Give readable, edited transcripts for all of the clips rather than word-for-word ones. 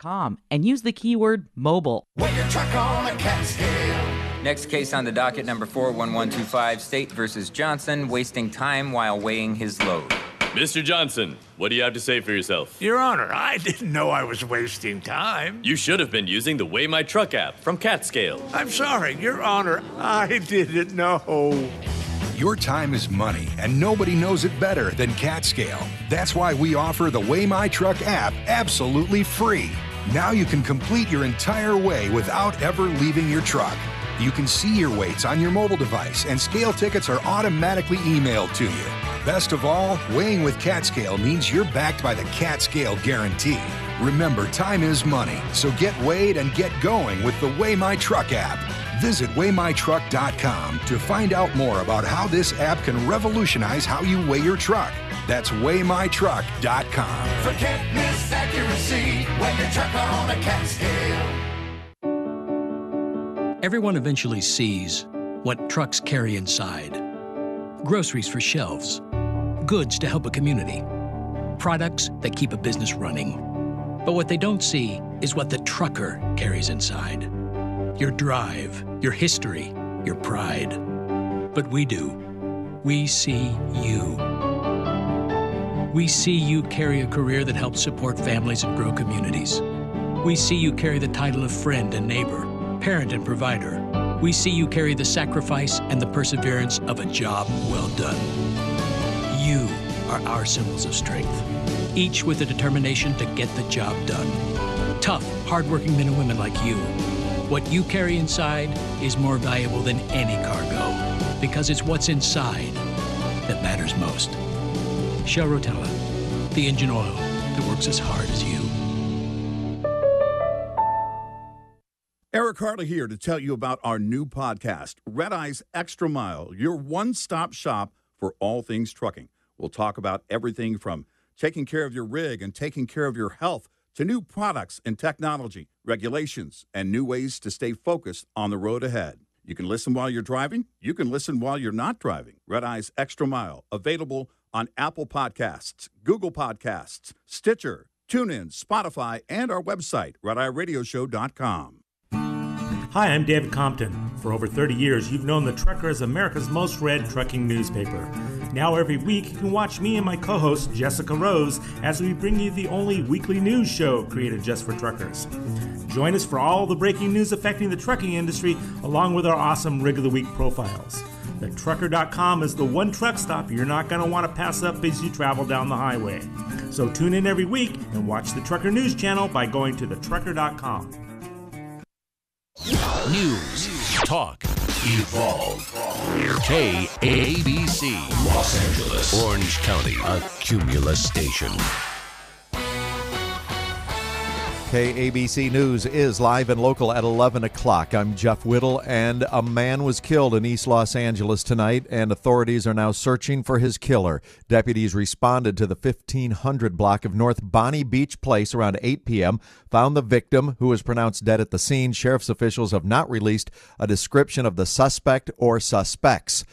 CatScale.com and use the keyword mobile. Weigh your truck on a cat scale. Next case on the docket, number 41125, State versus Johnson, wasting time while weighing his load. Mr. Johnson, what do you have to say for yourself? Your Honor, I didn't know I was wasting time. You should have been using the Weigh My Truck app from CatScale. I'm sorry, Your Honor, I didn't know. Your time is money, and nobody knows it better than CatScale. That's why we offer the Weigh My Truck app absolutely free. Now you can complete your entire weigh without ever leaving your truck. You can see your weights on your mobile device, and scale tickets are automatically emailed to you. Best of all, weighing with CatScale means you're backed by the CatScale guarantee. Remember, time is money, so get weighed and get going with the Weigh My Truck app. Visit WeighMyTruck.com to find out more about how this app can revolutionize how you weigh your truck. That's WeighMyTruck.com. Forget misaccuracy. Weigh your truck on a cat scale. Everyone eventually sees what trucks carry inside. Groceries for shelves, goods to help a community, products that keep a business running. But what they don't see is what the trucker carries inside. Your drive, your history, your pride. But we do. We see you. We see you carry a career that helps support families and grow communities. We see you carry the title of friend and neighbor, parent and provider. We see you carry the sacrifice and the perseverance of a job well done. You are our symbols of strength, each with the determination to get the job done. Tough, hardworking men and women like you. What you carry inside is more valuable than any cargo, because it's what's inside that matters most. Shell Rotella, the engine oil that works as hard as you. Eric Harley here to tell you about our new podcast, Red Eye's Extra Mile, your one-stop shop for all things trucking. We'll talk about everything from taking care of your rig and taking care of your health to new products and technology, regulations, and new ways to stay focused on the road ahead. You can listen while you're driving. You can listen while you're not driving. Red Eye's Extra Mile, available on Apple Podcasts, Google Podcasts, Stitcher, TuneIn, Spotify, and our website, RedEyeRadioshow.com. Hi, I'm David Compton. For over 30 years, you've known The Trucker as America's most read trucking newspaper. Now every week, you can watch me and my co-host, Jessica Rose, as we bring you the only weekly news show created just for truckers. Join us for all the breaking news affecting the trucking industry, along with our awesome Rig of the Week profiles. TheTrucker.com is the one truck stop you're not going to want to pass up as you travel down the highway. So tune in every week and watch the Trucker News Channel by going to TheTrucker.com. News, talk, evolve. KABC, Los Angeles, Orange County, a Cumulus station. KABC News is live and local at 11 o'clock. I'm Jeff Whittle, and a man was killed in East Los Angeles tonight, and authorities are now searching for his killer. Deputies responded to the 1500 block of North Bonnie Beach Place around 8 p.m., found the victim, who was pronounced dead at the scene. Sheriff's officials have not released a description of the suspect or suspects.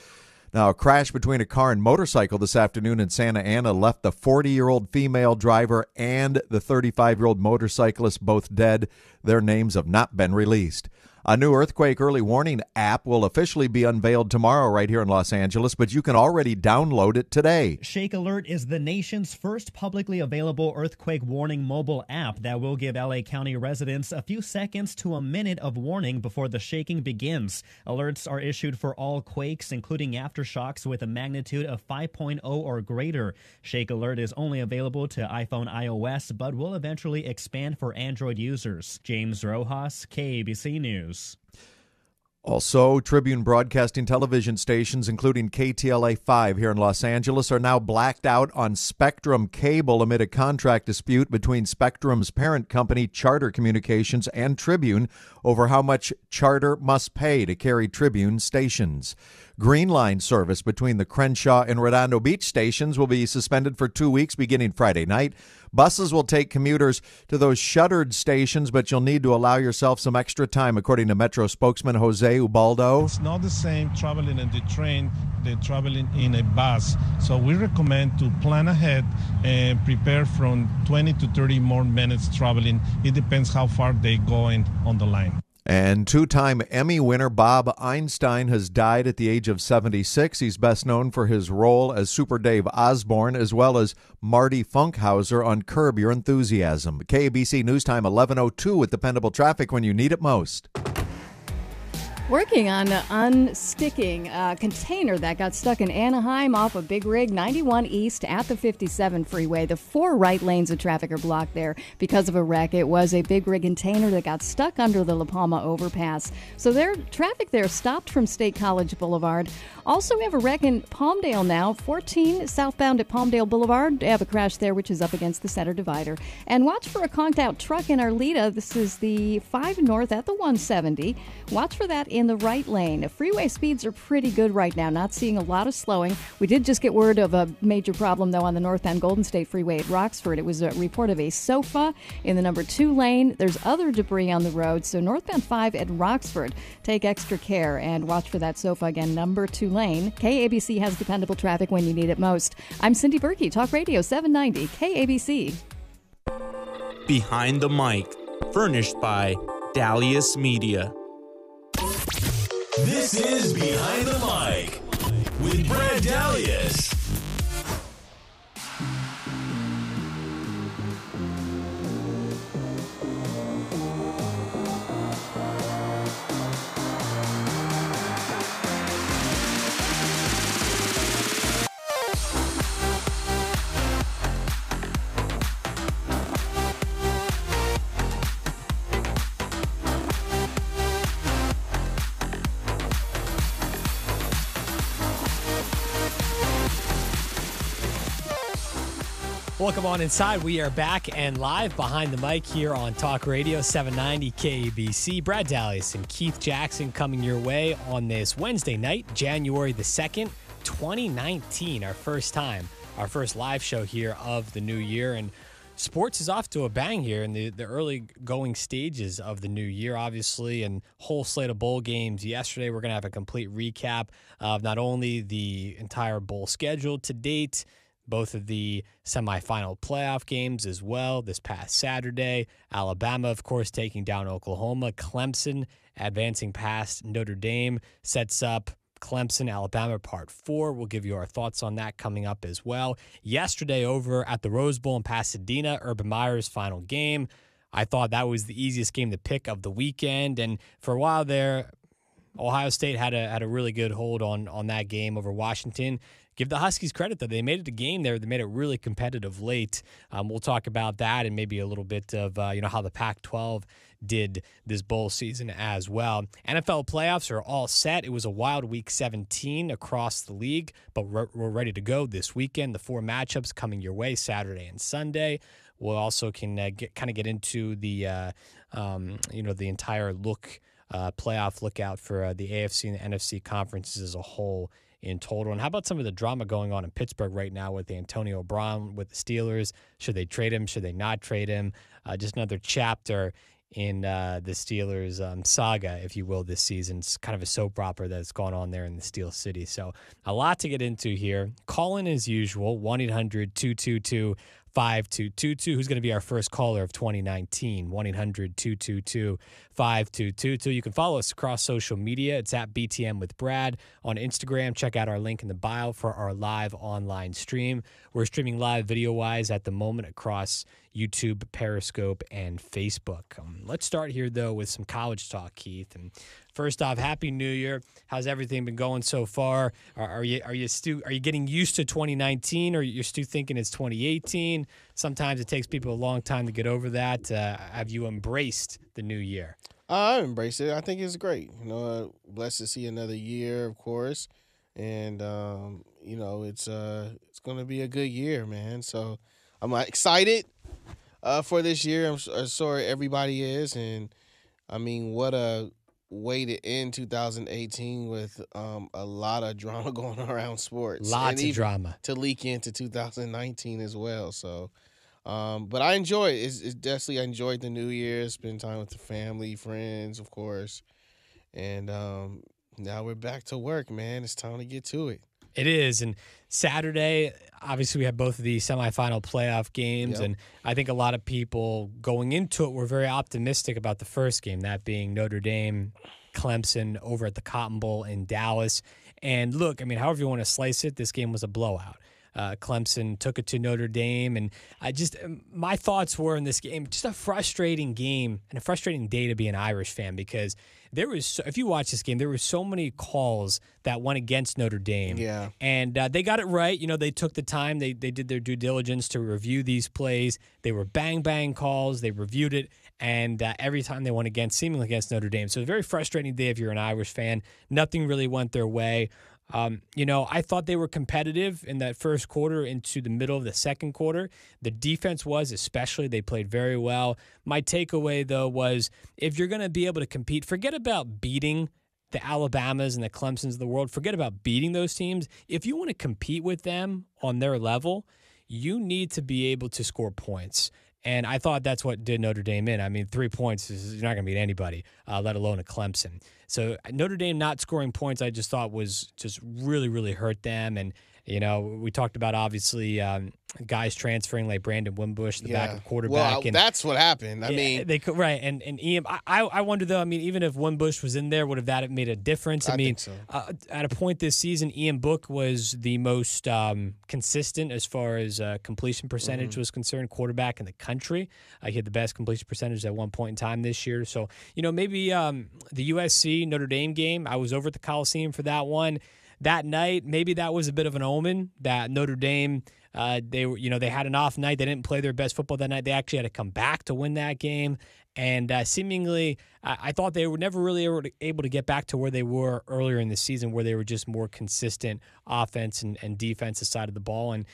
Now, a crash between a car and motorcycle this afternoon in Santa Ana left the 40-year-old female driver and the 35-year-old motorcyclist both dead. Their names have not been released. A new earthquake early warning app will officially be unveiled tomorrow right here in Los Angeles, but you can already download it today. Shake Alert is the nation's first publicly available earthquake warning mobile app that will give LA County residents a few seconds to a minute of warning before the shaking begins. Alerts are issued for all quakes, including aftershocks with a magnitude of 5.0 or greater. Shake Alert is only available to iPhone iOS, but will eventually expand for Android users. James Rojas, KABC News. Also, Tribune Broadcasting television stations, including KTLA-5 here in Los Angeles, are now blacked out on Spectrum Cable amid a contract dispute between Spectrum's parent company, Charter Communications, and Tribune over how much Charter must pay to carry Tribune stations. Green Line service between the Crenshaw and Redondo Beach stations will be suspended for 2 weeks beginning Friday night. Buses will take commuters to those shuttered stations, but you'll need to allow yourself some extra time, according to Metro spokesman Jose Ubaldo. It's not the same traveling in the train than traveling in a bus. So we recommend to plan ahead and prepare from 20 to 30 more minutes traveling. It depends how far they're going on the line. And two-time Emmy winner Bob Einstein has died at the age of 76. He's best known for his role as Super Dave Osborne, as well as Marty Funkhauser on Curb Your Enthusiasm. KABC News Time 11:02 with dependable traffic when you need it most. Working on unsticking a container that got stuck in Anaheim off of Big Rig 91 East at the 57 freeway. The 4 right lanes of traffic are blocked there because of a wreck. It was a Big Rig container that got stuck under the La Palma overpass. So traffic there stopped from State College Boulevard. Also, we have a wreck in Palmdale now, 14 southbound at Palmdale Boulevard. They have a crash there, which is up against the center divider. And watch for a conked-out truck in Arleta. This is the 5 north at the 170. Watch for that in the right lane. Freeway speeds are pretty good right now, not seeing a lot of slowing. We did just get word of a major problem, though, on the northbound Golden State Freeway at Roxford. It was a report of a sofa in the number 2 lane. There's other debris on the road, so northbound 5 at Roxford, take extra care and watch for that sofa again, number 2 lane. KABC has dependable traffic when you need it most. I'm Cindy Berkey, Talk Radio 790 KABC. Behind the Mic, furnished by Dalius Media. This is Behind the Mic with Brad Dalius. Welcome on inside. We are back and live behind the mic here on Talk Radio 790 KABC. Brad Dalius and Keith Jackson coming your way on this Wednesday night, January the 2nd, 2019. Our first live show here of the new year. And sports is off to a bang here in the early going stages of the new year, obviously, and whole slate of bowl games yesterday. We're going to have a complete recap of not only the entire bowl schedule to date, both of the semifinal playoff games as well this past Saturday. Alabama, of course, taking down Oklahoma. Clemson advancing past Notre Dame sets up Clemson, Alabama, Part 4. We'll give you our thoughts on that coming up as well. Yesterday over at the Rose Bowl in Pasadena, Urban Meyer's final game. I thought that was the easiest game to pick of the weekend. And for a while there, Ohio State had a really good hold on that game over Washington. Give the Huskies credit, though. They made it a game there. They made it really competitive late. We'll talk about that and maybe a little bit of how the Pac-12 did this bowl season as well. NFL playoffs are all set. It was a wild Week 17 across the league, but we're ready to go this weekend. The 4 matchups coming your way Saturday and Sunday. We'll also can get into the the entire playoff lookout for the AFC and the NFC conferences as a whole in total. And how about some of the drama going on in Pittsburgh right now with Antonio Brown with the Steelers? Should they trade him? Should they not trade him? Just another chapter in the Steelers saga, if you will, this season. It's kind of a soap opera that's gone on there in the Steel City. So a lot to get into here. Call in as usual, 1-800-222-5222. Who's going to be our first caller of 2019? 1-800-222-5222. You can follow us across social media. It's at BTM with Brad on Instagram. Check out our link in the bio for our live online stream. We're streaming live video-wise at the moment across YouTube, Periscope, and Facebook. Let's start here, though, with some college talk, Keith. And first off, Happy New Year. How's everything been going so far? Are you getting used to 2019, or you're still thinking it's 2018? Sometimes it takes people a long time to get over that. Have you embraced the new year? I embrace it. I think it's great. Blessed to see another year, of course, and it's going to be a good year, man. So I'm excited for this year. I'm sure everybody is, and I mean, what a waited in 2018 with a lot of drama going around sports. Lots and of even drama. to leak into 2019 as well. So, but I enjoy it. It's definitely I enjoyed the New Year, spend time with the family, friends, of course. And now we're back to work, man. It's time to get to it. It is. And Saturday, obviously, we had both of these semifinal playoff games. Yep. And I think a lot of people going into it were very optimistic about the first game, that being Notre Dame, Clemson over at the Cotton Bowl in Dallas. And look, I mean, however you want to slice it, this game was a blowout. Clemson took it to Notre Dame, and my thoughts were in this game, just a frustrating game and a frustrating day to be an Irish fan, because if you watch this game, there were so many calls that went against Notre Dame. Yeah. And they got it right. You know, they took the time, they did their due diligence to review these plays. They were bang calls. They reviewed it, and every time they went seemingly against Notre Dame. So it was a very frustrating day if you're an Irish fan. Nothing really went their way. I thought they were competitive in that first quarter into the middle of the second quarter. The defense was, especially, they played very well. My takeaway, though, was if you're going to be able to compete, forget about beating the Alabamas and the Clemsons of the world. Forget about beating those teams. If you want to compete with them on their level, you need to be able to score points. And I thought that's what did Notre Dame in. I mean, 3 points you're not going to beat anybody, let alone a Clemson. So Notre Dame not scoring points, I just thought was just really, really hurt them. And, we talked about, obviously, guys transferring like Brandon Wimbush, the backup quarterback. Well, that's what happened. I mean, they could, right. And Ian, I wonder, though, I mean, even if Wimbush was in there, would have that made a difference? I mean, think so. At a point this season, Ian Book was the most consistent as far as completion percentage was concerned, quarterback in the country. He had the best completion percentage at one point in time this year. So, maybe the USC Notre Dame game, I was over at the Coliseum for that one. That night, maybe that was a bit of an omen that Notre Dame, they had an off night. They didn't play their best football that night. They actually had to come back to win that game. And seemingly, I thought they were never really able to get back to where they were earlier in the season, where they were just more consistent offense and defensive side of the ball. And,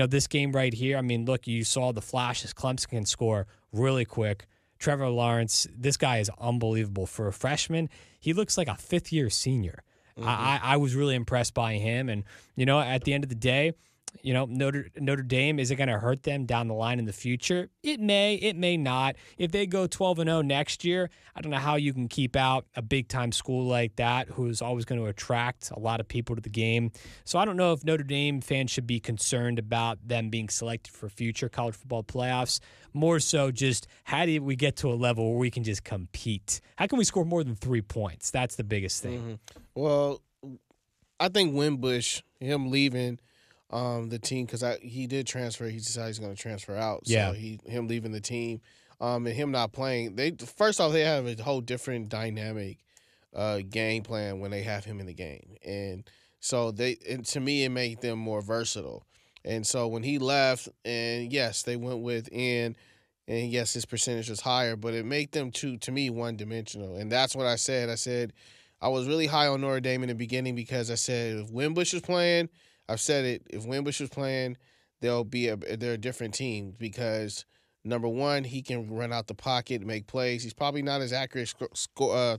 this game right here, I mean, look, you saw the flashes. Clemson can score really quick. Trevor Lawrence, this guy is unbelievable. For a freshman, he looks like a fifth-year senior. I was really impressed by him. And, at the end of the day, Notre Dame, is it going to hurt them down the line in the future? It may not. If they go 12-0 next year, I don't know how you can keep out a big-time school like that who is always going to attract a lot of people to the game. So I don't know if Notre Dame fans should be concerned about them being selected for future college football playoffs. More so just how do we get to a level where we can just compete? How can we score more than 3 points? That's the biggest thing. Well, I think Wimbush, him leaving the team, because he did transfer. He decided he's going to transfer out. So him leaving the team and him not playing, first off, they have a whole different dynamic game plan when they have him in the game. And so to me, it made them more versatile. And so when he left, and yes, they went with Ian, and yes, his percentage was higher, but it made them, to me, one-dimensional. And that's what I said. I said I was really high on Notre Dame in the beginning because I said if Wimbush was playing, I've said it, if Wimbush was playing, they're a different team because, number one, he can run out the pocket and make plays. He's probably not as accurate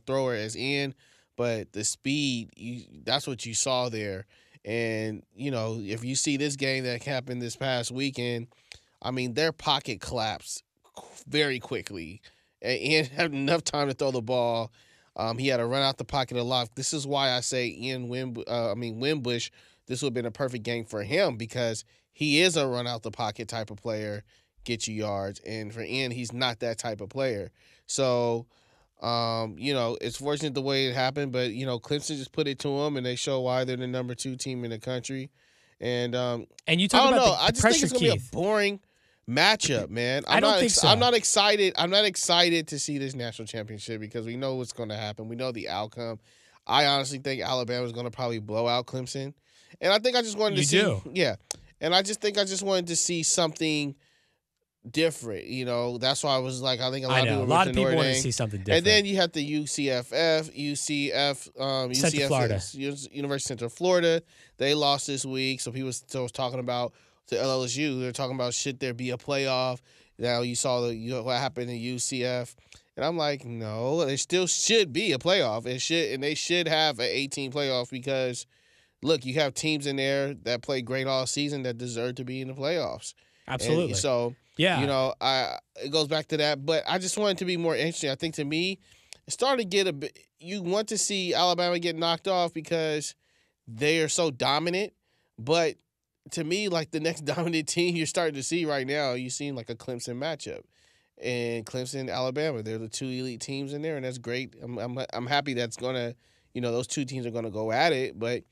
thrower as Ian, but the speed, that's what you saw there. And, if you see this game that happened this past weekend, I mean, their pocket collapsed very quickly. And Ian had enough time to throw the ball. He had to run out the pocket a lot. This is why I say Wimbush, this would have been a perfect game for him because he is a run out the pocket type of player, get you yards. And for Ian, he's not that type of player. So, it's fortunate the way it happened, but, Clemson just put it to them, and they show why they're the number 2 team in the country. And you talk about the I just pressure, think it's going to be Keith. a boring matchup, man. I don't think so. I'm not excited. I'm not excited to see this national championship because we know what's going to happen. We know the outcome. I honestly think Alabama is going to probably blow out Clemson. And I think I just wanted to see. Yeah. And I just wanted to see something different. That's why I was like, I think a lot of people want to see something different. And then you have the UCF, Florida. University of Central Florida. They lost this week. So people still was talking about to LSU. They're talking about should there be a playoff. Now you saw what happened in UCF. And I'm like, no, it still should be a playoff. And they should have an 18 playoff because, look, you have teams in there that play great all season that deserve to be in the playoffs. Absolutely. And so, yeah, it goes back to that. But I just want it to be more interesting. I think to me, it started to get a bit. You want to see Alabama get knocked off because they are so dominant. But to me, like the next dominant team you're starting to see right now, you're seeing like a Clemson matchup. And Clemson, Alabama, they're the two elite teams in there, and that's great. I'm happy that's gonna, those two teams are gonna go at it. But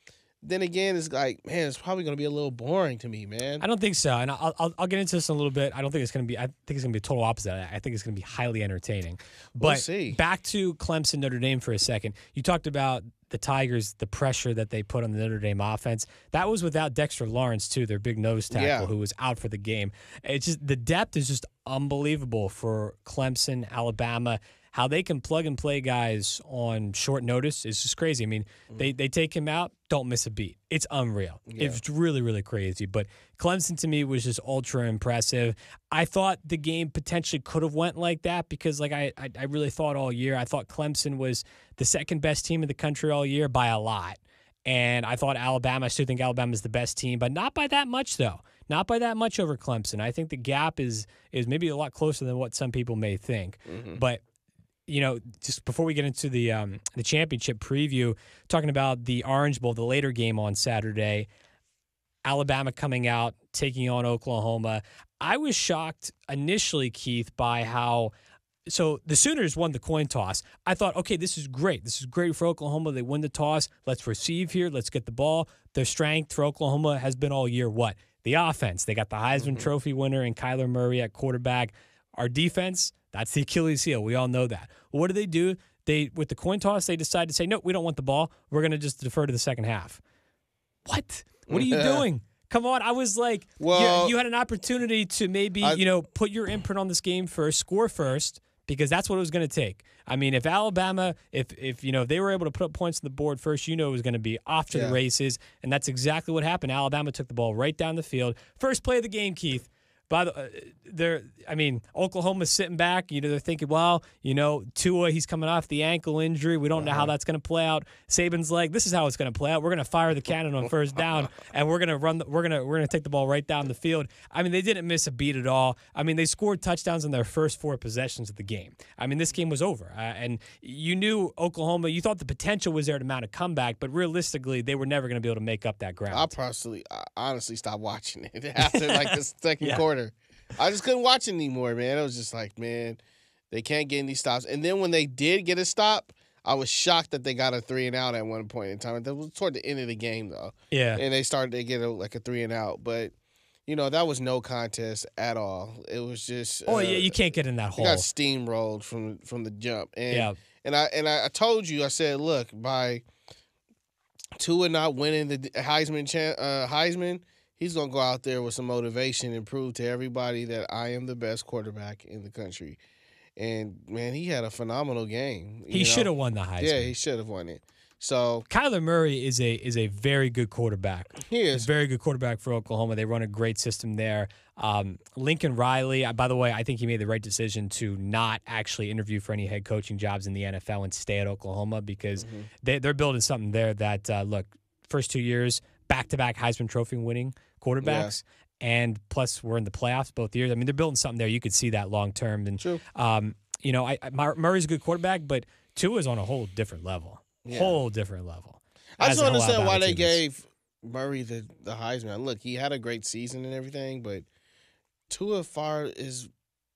then again, it's like, man, it's probably gonna be a little boring to me, man. I don't think so, and I'll get into this in a little bit. I don't think it's gonna be. I think it's gonna be a total opposite. I think it's gonna be highly entertaining. But We'll see. Back to Clemson, Notre Dame for a second. You talked about the Tigers, the pressure that they put on the Notre Dame offense. That was without Dexter Lawrence too, their big nose tackle, who was out for the game. It's just the depth is just unbelievable for Clemson, Alabama. How they can plug and play guys on short notice is just crazy. I mean, they take him out, don't miss a beat. It's unreal. Yeah. It's really, really crazy. But Clemson to me was just ultra impressive. I thought the game potentially could have went like that because, like I really thought all year, I thought Clemson was the second best team in the country all year by a lot. And I thought Alabama, I still think Alabama's the best team, but not by that much, though. Not by that much over Clemson. I think the gap is maybe a lot closer than what some people may think. But just before we get into the championship preview, talking about the Orange Bowl, the later game on Saturday, Alabama coming out, taking on Oklahoma. I was shocked initially, Keith, by how so the Sooners won the coin toss. I thought, okay, this is great. This is great for Oklahoma. They win the toss. Let's receive here. Let's get the ball. Their strength for Oklahoma has been all year what? The offense. They got the Heisman Trophy winner and Kyler Murray at quarterback. Our defense, that's the Achilles heel. We all know that. Well, what do? With the coin toss, they decide to say, no, we don't want the ball. We're going to just defer to the second half. What? What are you doing? Come on. I was like, Well, you had an opportunity to maybe, put your imprint on this game first, score first, because that's what it was going to take. I mean, if Alabama, if they were able to put up points on the board first, it was going to be off to the races, and that's exactly what happened. Alabama took the ball right down the field. First play of the game, Keith. Oklahoma's sitting back. They're thinking, well, Tua, he's coming off the ankle injury. We don't know how that's going to play out. Saban's like, this is how it's going to play out. We're going to fire the cannon on first down, and we're going to run. We're going to take the ball right down the field. I mean, they didn't miss a beat at all. I mean, they scored touchdowns in their first 4 possessions of the game. I mean, this game was over, and you knew Oklahoma. You thought the potential was there to mount a comeback, but realistically, they were never going to be able to make up that ground. I honestly stopped watching it after like the second quarter. I just couldn't watch it anymore, man. It was just like, man, they can't get any stops. And then when they did get a stop, I was shocked that they got a 3-and-out at one point in time. That was toward the end of the game, though. Yeah. And they started to get a 3-and-out. But, that was no contest at all. It was just you can't get in that hole. They got steamrolled from the jump. And I told you, I said, look, by Tua not winning the Heisman, he's going to go out there with some motivation and prove to everybody that I am the best quarterback in the country. And, man, he had a phenomenal game. He should have won the Heisman. Yeah, he should have won it. So Kyler Murray is a very good quarterback. He is. He's a very good quarterback for Oklahoma. They run a great system there. Lincoln Riley, by the way, I think he made the right decision to not actually interview for any head coaching jobs in the NFL and stay at Oklahoma because they're building something there that, look, first 2 years, back-to-back Heisman Trophy winning quarterbacks, and plus we're in the playoffs both years. I mean, they're building something there. You could see that long term. And True. Murray's a good quarterback, but Tua is on a whole different level. Whole different level. I just don't understand why they gave Murray the Heisman. Look, he had a great season and everything, but Tua far is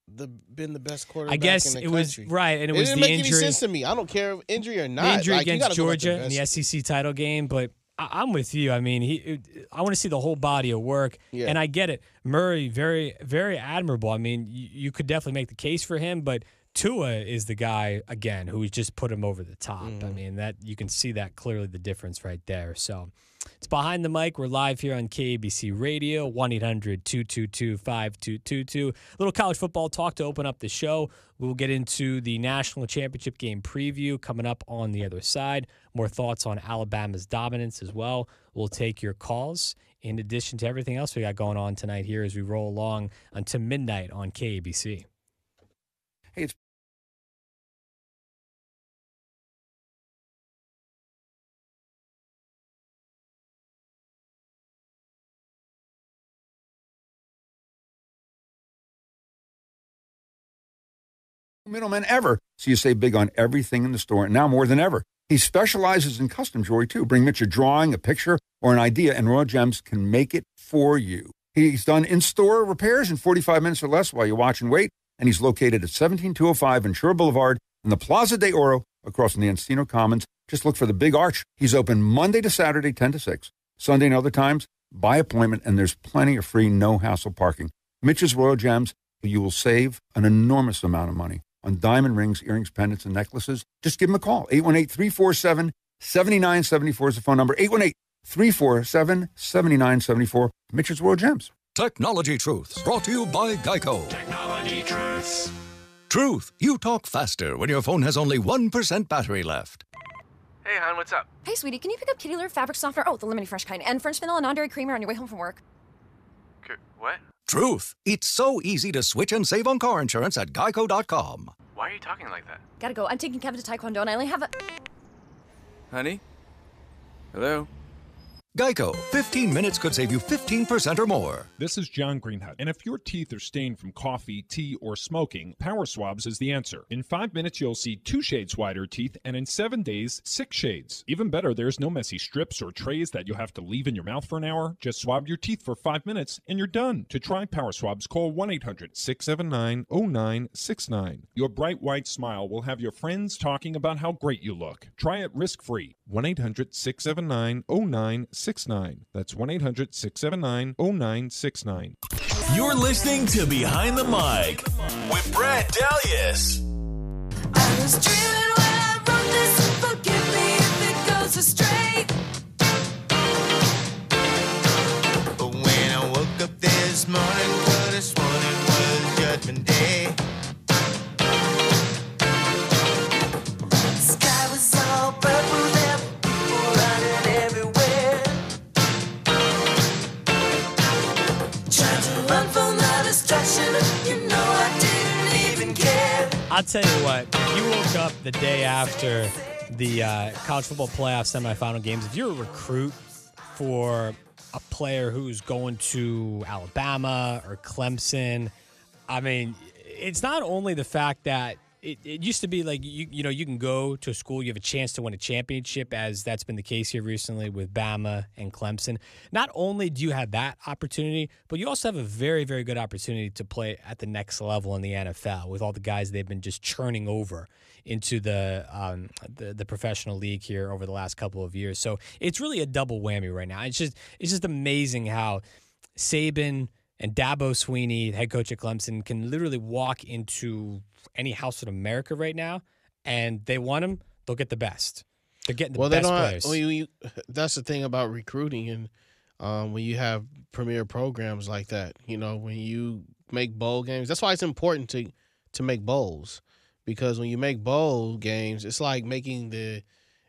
been the best quarterback. I guess in the it country. was right, and it was didn't the make injury. any sense to me. I don't care if injury or not. The injury Like, against Georgia the in the SEC title game, but I'm with you. I mean, I want to see the whole body of work, and I get it. Murray, very, very admirable. I mean, you could definitely make the case for him, but Tua is the guy, again, who just put him over the top. I mean, that you can see that clearly, the difference right there. So it's Behind the Mic. We're live here on KABC Radio, 1-800-222-5222. Little college football talk to open up the show. We'll get into the national championship game preview coming up on the other side. More thoughts on Alabama's dominance as well. We'll take your calls in addition to everything else we got going on tonight here as we roll along until midnight on KABC. Hey, it's middlemen ever. So you save big on everything in the store, and now more than ever. He specializes in custom jewelry, too. Bring Mitch a drawing, a picture, or an idea, and Royal Gems can make it for you. He's done in-store repairs in 45 minutes or less while you watch and wait, and he's located at 17205 Ventura Boulevard in the Plaza de Oro across from the Encino Commons. Just look for the big arch. He's open Monday to Saturday, 10 to 6. Sunday and other times, by appointment, and there's plenty of free, no-hassle parking. Mitch's Royal Gems, you will save an enormous amount of money on diamond rings, earrings, pendants, and necklaces. Just give him a call. 818-347-7974 is the phone number. 818-347-7974. Mitch's Royal Gems. Technology Truths, brought to you by Geico. Technology Truths. Truth, you talk faster when your phone has only 1% battery left. Hey, hon, what's up? Hey, sweetie, can you pick up Kitty Litter fabric softener? Oh, the lemony fresh kind. And French vanilla non-dairy creamer on your way home from work. What? Truth, it's so easy to switch and save on car insurance at geico.com. Why are you talking like that? Gotta go. I'm taking Kevin to Taekwondo, and I only have a... Honey? Hello? Geico, 15 minutes could save you 15% or more. This is John Greenhut, and if your teeth are stained from coffee, tea, or smoking, Power Swabs is the answer. In 5 minutes, you'll see 2 shades whiter teeth, and in 7 days, 6 shades. Even better, there's no messy strips or trays that you'll have to leave in your mouth for an hour. Just swab your teeth for 5 minutes, and you're done. To try Power Swabs, call 1-800-679-0969. Your bright white smile will have your friends talking about how great you look. Try it risk-free. 1-800-679-0969. That's 1-800-679-0969. You're listening to Behind the Mic with Brad Dalius. I was dreaming when I wrote this, forgive me if it goes astray. But when I woke up this morning, well, this morning was Judgment Day. The sky was all purple, there were people running everywhere, trying to run from the destruction. You know I didn't even care. I'll tell you what, if you woke up the day after the college football playoff semifinal games, if you're a recruit for a player who's going to Alabama or Clemson, I mean, it's not only the fact that it used to be like, you know, you can go to a school, you have a chance to win a championship, as that's been the case here recently with Bama and Clemson. Not only do you have that opportunity, but you also have a very, very good opportunity to play at the next level in the NFL with all the guys they've been just churning over into the professional league here over the last couple of years. So it's really a double whammy right now. It's just amazing how Saban and Dabo Sweeney, head coach at Clemson, can literally walk into any house in America right now, and they want them, they'll get the best. They're getting the best players. That's the thing about recruiting, and when you have premier programs like that, you know, when you make bowl games, that's why it's important to make bowls, because when you make bowl games, it's like making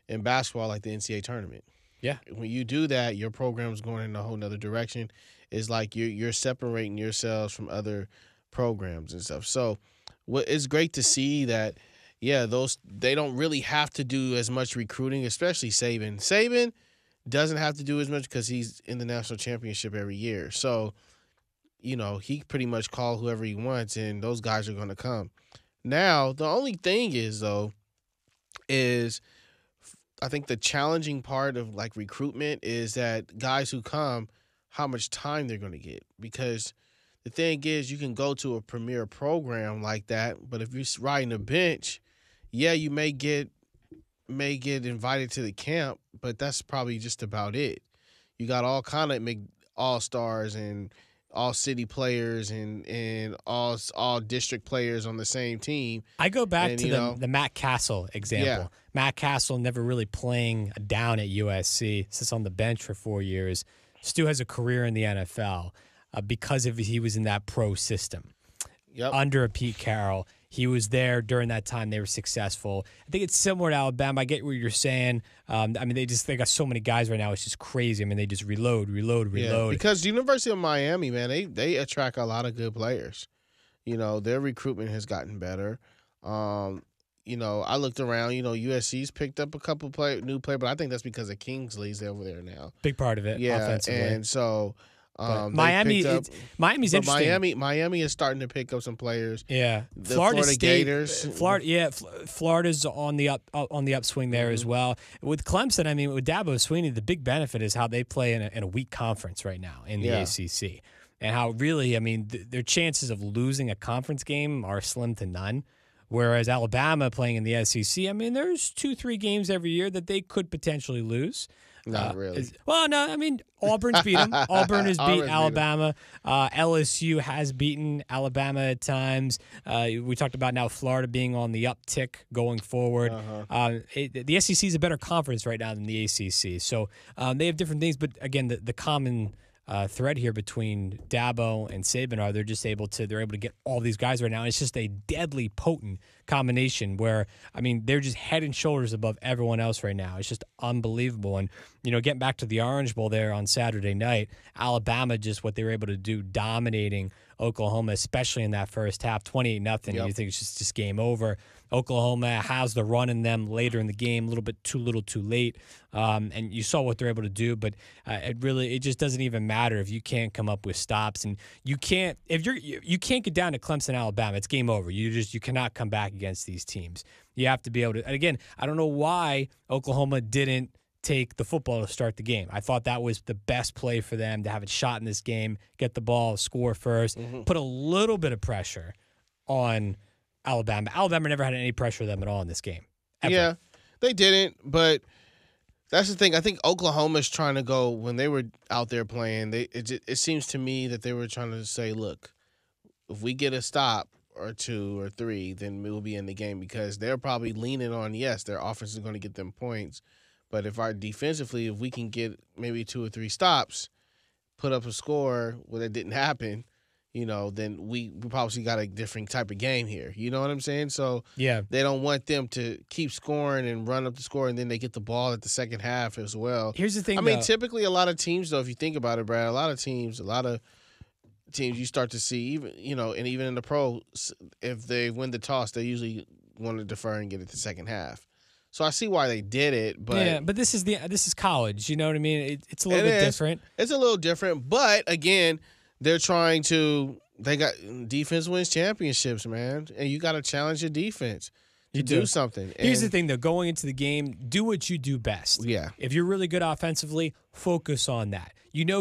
in basketball, like the NCAA tournament. Yeah. When you do that, your program's going in a whole nother direction. It's like you're separating yourselves from other programs and stuff. So it's great to see that, yeah, they don't really have to do as much recruiting, especially Saban. Saban doesn't have to do as much because he's in the national championship every year. So, you know, he pretty much call whoever he wants, and those guys are going to come. Now, the only thing is, though, is I think the challenging part of, like, recruitment is that guys who come, how much time they're going to get. Because the thing is, you can go to a premier program like that, but if you're riding a bench, yeah, you may get invited to the camp, but that's probably just about it. You got all kind of all-stars and all-city players and all district players on the same team. I go back to the Matt Castle example. Yeah. Matt Castle never really playing down at USC, sits on the bench for 4 years. Stu has a career in the NFL because he was in that pro system. Yep. Under a Pete Carroll. He was there during that time. They were successful. I think it's similar to Alabama. I get what you're saying. I mean, they got so many guys right now. It's just crazy. I mean, they just reload. Yeah, because the University of Miami, man, they attract a lot of good players. You know, their recruitment has gotten better. You know, I looked around. You know, USC's picked up a couple new players, but I think that's because of Kingsley's over there now. Big part of it. Yeah, offensively. and so Miami's interesting. Miami is starting to pick up some players. Yeah, the Florida Gators. Florida's on the upswing there as well. With Clemson, I mean, with Dabo Swinney, the big benefit is how they play in a weak conference right now in the ACC, and how really, I mean, their chances of losing a conference game are slim to none. Whereas Alabama playing in the SEC, I mean, there's 2-3 games every year that they could potentially lose. Not really. Well, no, I mean, Auburn's beat them. Auburn has beat Alabama. LSU has beaten Alabama at times. We talked about now Florida being on the uptick going forward. The SEC is a better conference right now than the ACC. So they have different things. But, again, the common thread here between Dabo and Saban are they're able to get all these guys right now. And it's just a deadly potent combination where, I mean, they're just head and shoulders above everyone else right now. It's just unbelievable. And, getting back to the Orange Bowl there on Saturday night, Alabama, just what they were able to do, dominating Oklahoma, especially in that first half, 28-0. You think it's just game over. Oklahoma has the run in them later in the game, a little bit too little too late. And you saw what they're able to do, but it just doesn't even matter if you can't come up with stops. And you can't get down to Clemson, Alabama. It's game over. You cannot come back against these teams. You have to be able to. And again, I don't know why Oklahoma didn't take the football to start the game. I thought that was the best play for them, to have a shot in this game, get the ball, score first, put a little bit of pressure on Alabama. Alabama never had any pressure on them at all in this game. Ever. Yeah, they didn't, but that's the thing. I think Oklahoma's trying to go, when they were out there playing, it seems to me that they were trying to say, look, if we get a stop or 2 or 3, then we'll be in the game, because they're probably leaning on, yes, their offense is going to get them points, but if defensively, if we can get maybe 2 or 3 stops, put up a score where that didn't happen, then we probably got a different type of game here. You know what I'm saying? So yeah, they don't want them to keep scoring and run up the score, and then they get the ball at the second half as well. Here's the thing, I mean, typically a lot of teams, though, if you think about it, Brad, a lot of teams you start to see, even and even in the pros, if they win the toss, they usually want to defer and get it the second half. So I see why they did it, but but this is college. You know what I mean? It's a little bit different. It's a little different, but again, they're trying to. They got defense wins championships, man, and you got to challenge your defense to do something. Here's the thing, though: going into the game, do what you do best. Yeah. If you're really good offensively, focus on that.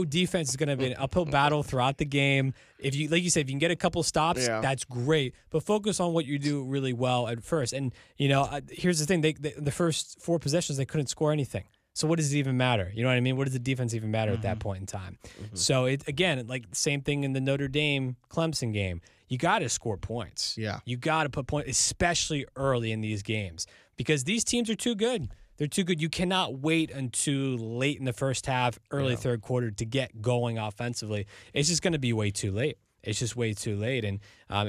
Defense is going to be an uphill battle throughout the game. If you, like you said, if you can get a couple stops, that's great. But focus on what you do really well at first. And here's the thing: the first 4 possessions, they couldn't score anything. So what does it even matter? You know what I mean? What does the defense even matter at that point in time? So again, like the same thing in the Notre Dame Clemson game. You got to score points. Yeah. You got to put points, especially early in these games, because these teams are too good. They're too good. You cannot wait until late in the first half, early third quarter to get going offensively. It's just going to be way too late. It's just way too late. And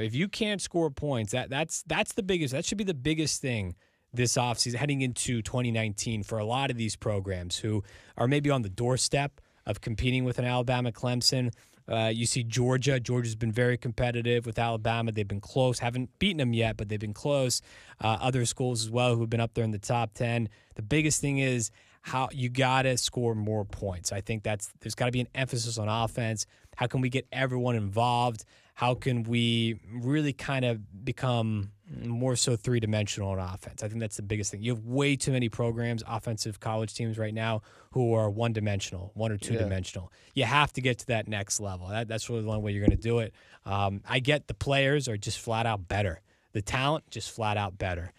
if you can't score points, that's the biggest. That should be the biggest thing this offseason, heading into 2019, for a lot of these programs who are maybe on the doorstep of competing with an Alabama, Clemson. You see Georgia. Georgia's been very competitive with Alabama. They've been close. Haven't beaten them yet, but they've been close. Other schools as well who've been up there in the top 10. The biggest thing is how you got to score more points. I think there's got to be an emphasis on offense. How can we get everyone involved? How can we really kind of become more so three-dimensional on offense? I think that's the biggest thing. You have way too many programs, offensive college teams right now, who are one-dimensional, one or two-dimensional. You have to get to that next level. That's really the only way you're going to do it. I get the players are just flat-out better. The talent, just flat-out better.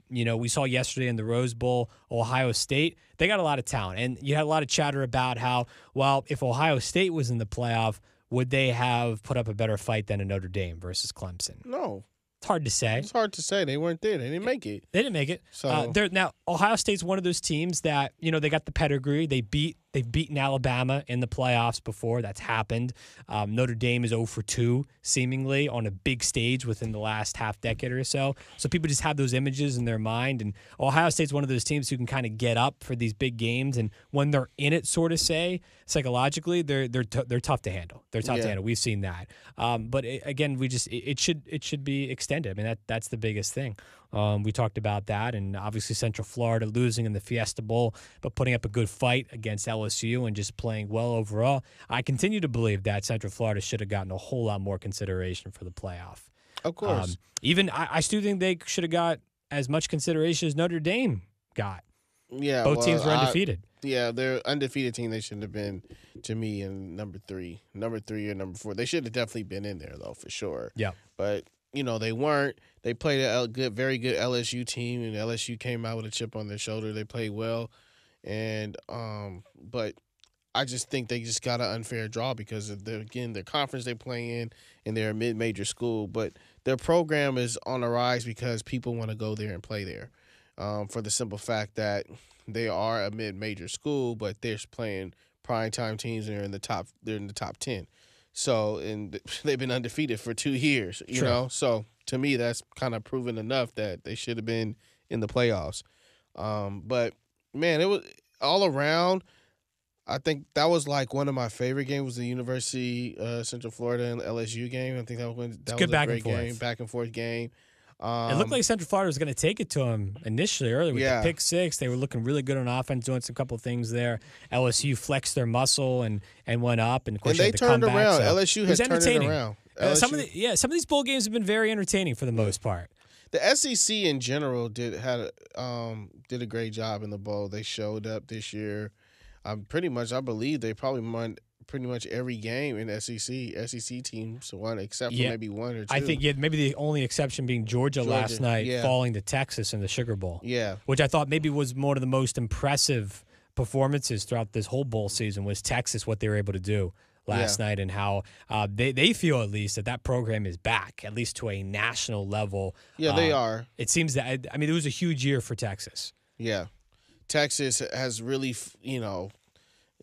We saw yesterday in the Rose Bowl, Ohio State, they got a lot of talent. And you had a lot of chatter about how, well, if Ohio State was in the playoff, would they have put up a better fight than a Notre Dame versus Clemson? No. It's hard to say. It's hard to say. They weren't there. They didn't make it. They didn't make it. So now Ohio State's one of those teams that, they got the pedigree. They've beaten Alabama in the playoffs before. That's happened. Notre Dame is 0-2 seemingly on a big stage within the last half decade or so. So people just have those images in their mind. And Ohio State's one of those teams who can kind of get up for these big games. And when they're in it, sort of say, psychologically, they're tough to handle. They're tough to handle. We've seen that. But again, it should be extended. I mean, that's the biggest thing. We talked about that, and obviously Central Florida losing in the Fiesta Bowl, but putting up a good fight against LSU and just playing well overall. I continue to believe that Central Florida should have gotten a whole lot more consideration for the playoff. Of course. I still think they should have got as much consideration as Notre Dame got. Yeah, both teams were undefeated. They're undefeated team. They shouldn't have been, to me, in number 3 or number 4. They should have definitely been in there though, for sure. Yeah, but they weren't. They played a very good LSU team, and LSU came out with a chip on their shoulder. They played well, and but I just think they just got an unfair draw because of their conference they play in, and they're a mid-major school, but their program is on the rise because people want to go there and play there. For the simple fact that they are a mid-major school, but they're playing primetime teams and they're in the top 10. So, and they've been undefeated for 2 years, you know. So to me, that's kind of proven enough that they should have been in the playoffs. But man, it was all around. I think that was like one of my favorite games was the University Central Florida and LSU game. I think that was a great game, back and forth game. It looked like Central Florida was going to take it to them initially early with the pick six. They were looking really good on offense, doing some couple of things there. LSU flexed their muscle and went up, and of course they turned around. So LSU has turned it around. Some of these bowl games have been very entertaining for the most part. The SEC in general did a great job in the bowl. They showed up this year. I believe they probably won pretty much every game in SEC teams won except for maybe one or two. I think maybe the only exception being Georgia last night falling to Texas in the Sugar Bowl. Yeah. Which I thought maybe was one of the most impressive performances throughout this whole bowl season was Texas, what they were able to do last night and how they feel at least that program is back, at least to a national level. Yeah, they are. It seems that, it was a huge year for Texas. Yeah. Texas has really,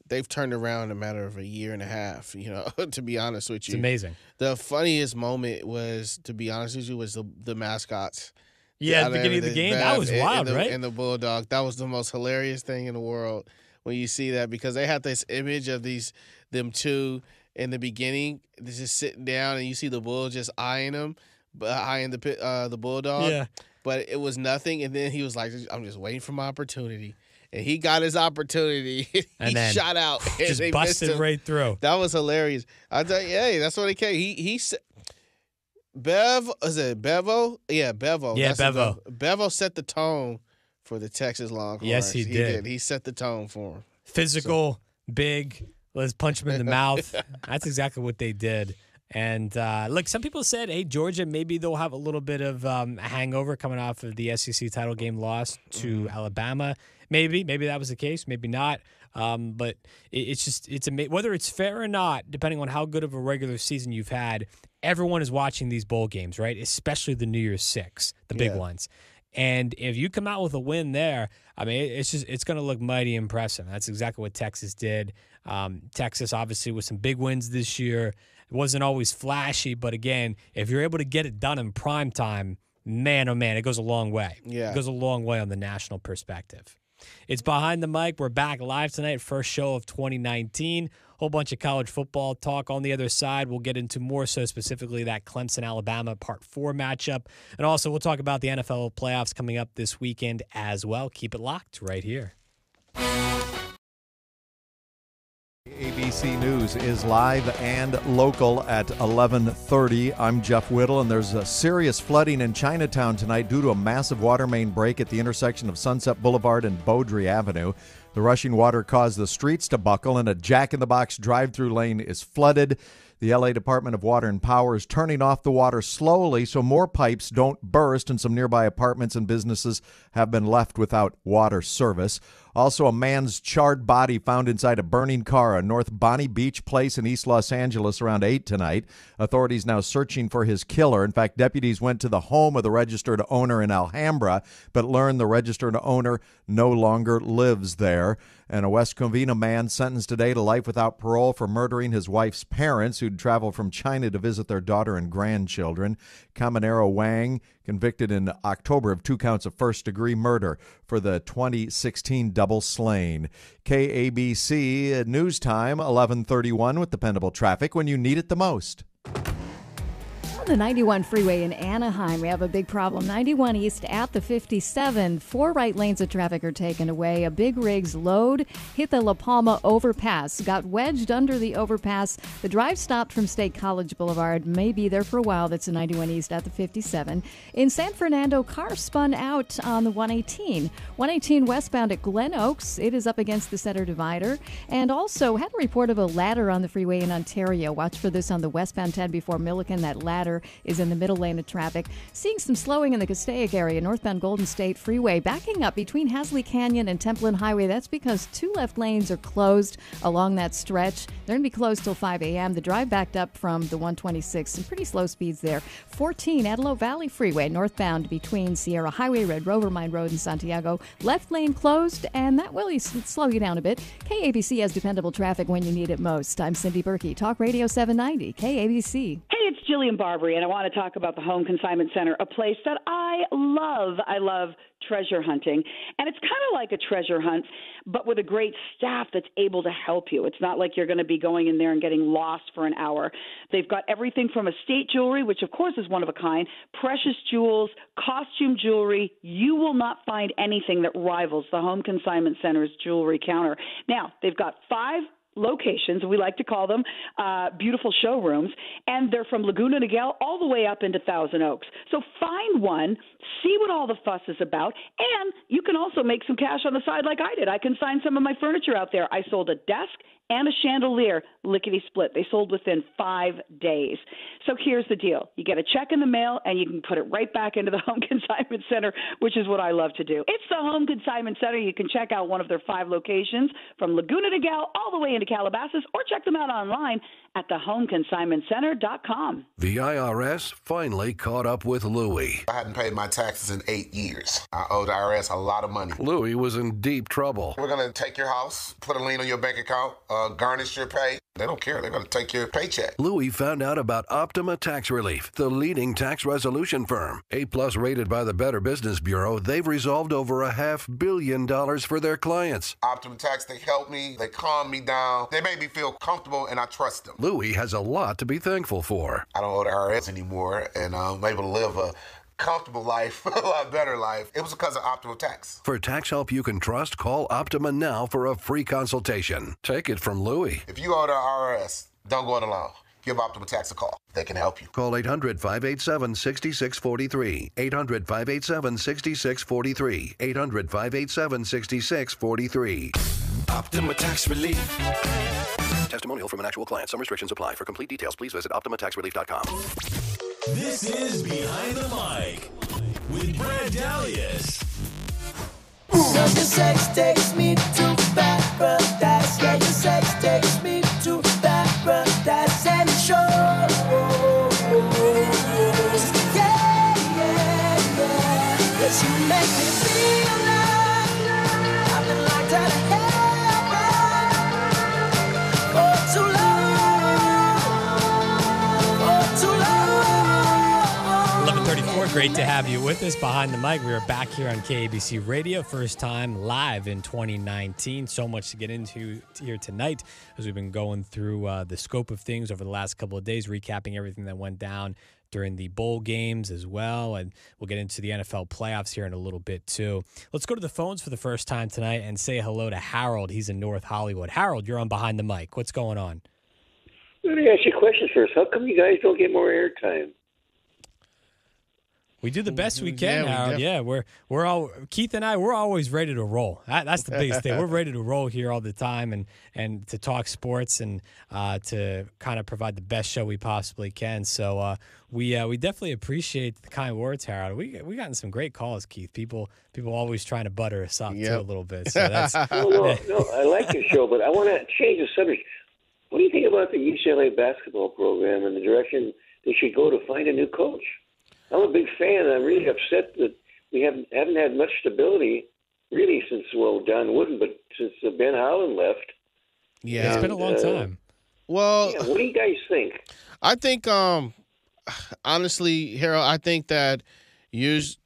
they've turned around in a matter of a year and a half, to be honest with you. It's amazing. The funniest moment was, to be honest with you, was the mascots. Yeah, at the beginning of the game, that was wild, right? And the Bulldog. That was the most hilarious thing in the world when you see that, because they had this image of them two in the beginning, just sitting down, and you see the bull just eyeing them, eyeing the Bulldog. Yeah. But it was nothing, and then he was like, I'm just waiting for my opportunity. And he got his opportunity. And then shot out. Just busted right through. That was hilarious. I thought, that's what he came. He said, is it Bevo? Yeah, Bevo. Yeah, Bevo. Bevo set the tone for the Texas Longhorns. Yes, he did. He set the tone for him. Physical, big, let's punch him in the mouth. That's exactly what they did. And look, some people said, hey, Georgia, maybe they'll have a little bit of a hangover coming off of the SEC title game loss to Alabama. Maybe that was the case, maybe not. But it's amazing. Whether it's fair or not, depending on how good of a regular season you've had, everyone is watching these bowl games, right? Especially the New Year's Six, the big ones. And if you come out with a win there, it's going to look mighty impressive. That's exactly what Texas did. Texas, obviously, with some big wins this year. It wasn't always flashy, but again, if you're able to get it done in prime time, man, oh man, it goes a long way. Yeah. It goes a long way on the national perspective. It's Behind the Mic. We're back live tonight, first show of 2019. Whole bunch of college football talk. On the other side, we'll get into more so specifically that Clemson-Alabama Part 4 matchup. And also, we'll talk about the NFL playoffs coming up this weekend as well. Keep it locked right here. ABC News is live and local at 11:30. I'm Jeff Whittle, and there's a serious flooding in Chinatown tonight due to a massive water main break at the intersection of Sunset Boulevard and Beaudry Avenue. The rushing water caused the streets to buckle, and a Jack-in-the-Box drive-through lane is flooded. The L.A. Department of Water and Power is turning off the water slowly so more pipes don't burst, and some nearby apartments and businesses have been left without water service. Also, a man's charred body found inside a burning car on North Bonnie Beach Place in East Los Angeles around 8 tonight. Authorities now searching for his killer. In fact, deputies went to the home of the registered owner in Alhambra, but learned the registered owner no longer lives there. And a West Covina man sentenced today to life without parole for murdering his wife's parents, who'd traveled from China to visit their daughter and grandchildren. Caminero Wang, convicted in October of 2 counts of first-degree murder for the 2016 double slaying. KABC News Time, 11:31 with dependable traffic when you need it the most. the 91 freeway in Anaheim, we have a big problem. 91 east at the 57. 4 right lanes of traffic are taken away. A big rigs load hit the La Palma overpass, got wedged under the overpass. The drive stopped from State College Boulevard. May be there for a while. That's the 91 east at the 57. In San Fernando, car spun out on the 118. 118 westbound at Glen Oaks. It is up against the center divider. And also had a report of a ladder on the freeway in Ontario. Watch for this on the westbound 10 before Milliken. That ladder is in the middle lane of traffic. Seeing some slowing in the Castaic area, northbound Golden State Freeway, backing up between Hasley Canyon and Templin Highway. That's because 2 left lanes are closed along that stretch. They're going to be closed till 5 a.m. The drive backed up from the 126. Some pretty slow speeds there. 14 Antelope Valley Freeway, northbound between Sierra Highway, Red Rover Mine Road, and Santiago. Left lane closed, and that will slow you down a bit. KABC has dependable traffic when you need it most. I'm Cindy Berkey, Talk Radio 790, KABC. Hey, it's Jillian Barbary, and I want to talk about the Home Consignment Center, a place that I love. I love treasure hunting, and it's kind of like a treasure hunt, but with a great staff that's able to help you. It's not like you're going to be going in there and getting lost for an hour. They've got everything from estate jewelry, which of course is one of a kind, precious jewels, costume jewelry. You will not find anything that rivals the Home Consignment Center's jewelry counter. Now, they've got 5 locations, we like to call them beautiful showrooms, and they're from Laguna Niguel all the way up into Thousand Oaks. So find one, see what all the fuss is about, and you can also make some cash on the side like I did. I consigned some of my furniture out there. I sold a desk and a chandelier, lickety split. They sold within 5 days. So here's the deal. You get a check in the mail, and you can put it right back into the Home Consignment Center, which is what I love to do. It's the Home Consignment Center. You can check out one of their 5 locations from Laguna Niguel all the way into Calabasas, or check them out online at thehomeconsignmentcenter.com. The IRS finally caught up with Louie. I hadn't paid my taxes in 8 years. I owed the IRS a lot of money. Louie was in deep trouble. We're going to take your house, put a lien on your bank account, garnish your pay. They don't care. They're going to take your paycheck. Louie found out about Optima Tax Relief, the leading tax resolution firm. A-plus rated by the Better Business Bureau, they've resolved over $500 million for their clients. Optima Tax, they help me. They calm me down. They make me feel comfortable, and I trust them. Louie has a lot to be thankful for. I don't owe the IRS anymore, and I'm able to live a comfortable life, a lot better life. It was because of Optima Tax. For tax help you can trust, call Optima now for a free consultation. Take it from Louie. If you owe the IRS, don't go it alone. Give Optima Tax a call. They can help you. Call 800-587-6643. 800-587-6643. 800-587-6643. Optima Tax Relief. Testimonial from an actual client. Some restrictions apply. For complete details, please visit OptimaTaxRelief.com. This is Behind the Mic with Brad Dalius. So your sex takes me to paradise. Yeah, your sex takes me to paradise and it shows. Yeah, yeah, yeah. 'Cause you make me feel like I've been locked out of heaven for too long. Great to have you with us behind the mic. We are back here on KABC Radio, first time live in 2019. So much to get into here tonight as we've been going through the scope of things over the last couple of days, recapping everything that went down during the bowl games as well. And we'll get into the NFL playoffs here in a little bit too. Let's go to the phones for the first time tonight and say hello to Harold. He's in North Hollywood. Harold, you're on Behind the Mic. What's going on? Let me ask you a question first. How come you guys don't get more airtime? We do the best we can, Harold. Yeah, we're all Keith and I. We're always ready to roll. That's the biggest thing. We're ready to roll here all the time, and to talk sports and to kind of provide the best show we possibly can. So we definitely appreciate the kind words, Harold. We gotten some great calls, Keith. People always trying to butter us up too a little bit. So that's no. I like your show, but I want to change the subject. What do you think about the UCLA basketball program and the direction they should go to find a new coach? I'm a big fan. I'm really upset that we haven't had much stability really since, John Wooden, but since Ben Howland left. Yeah, it's been a long time. Well, what do you guys think? I think, honestly, Harold, I think that the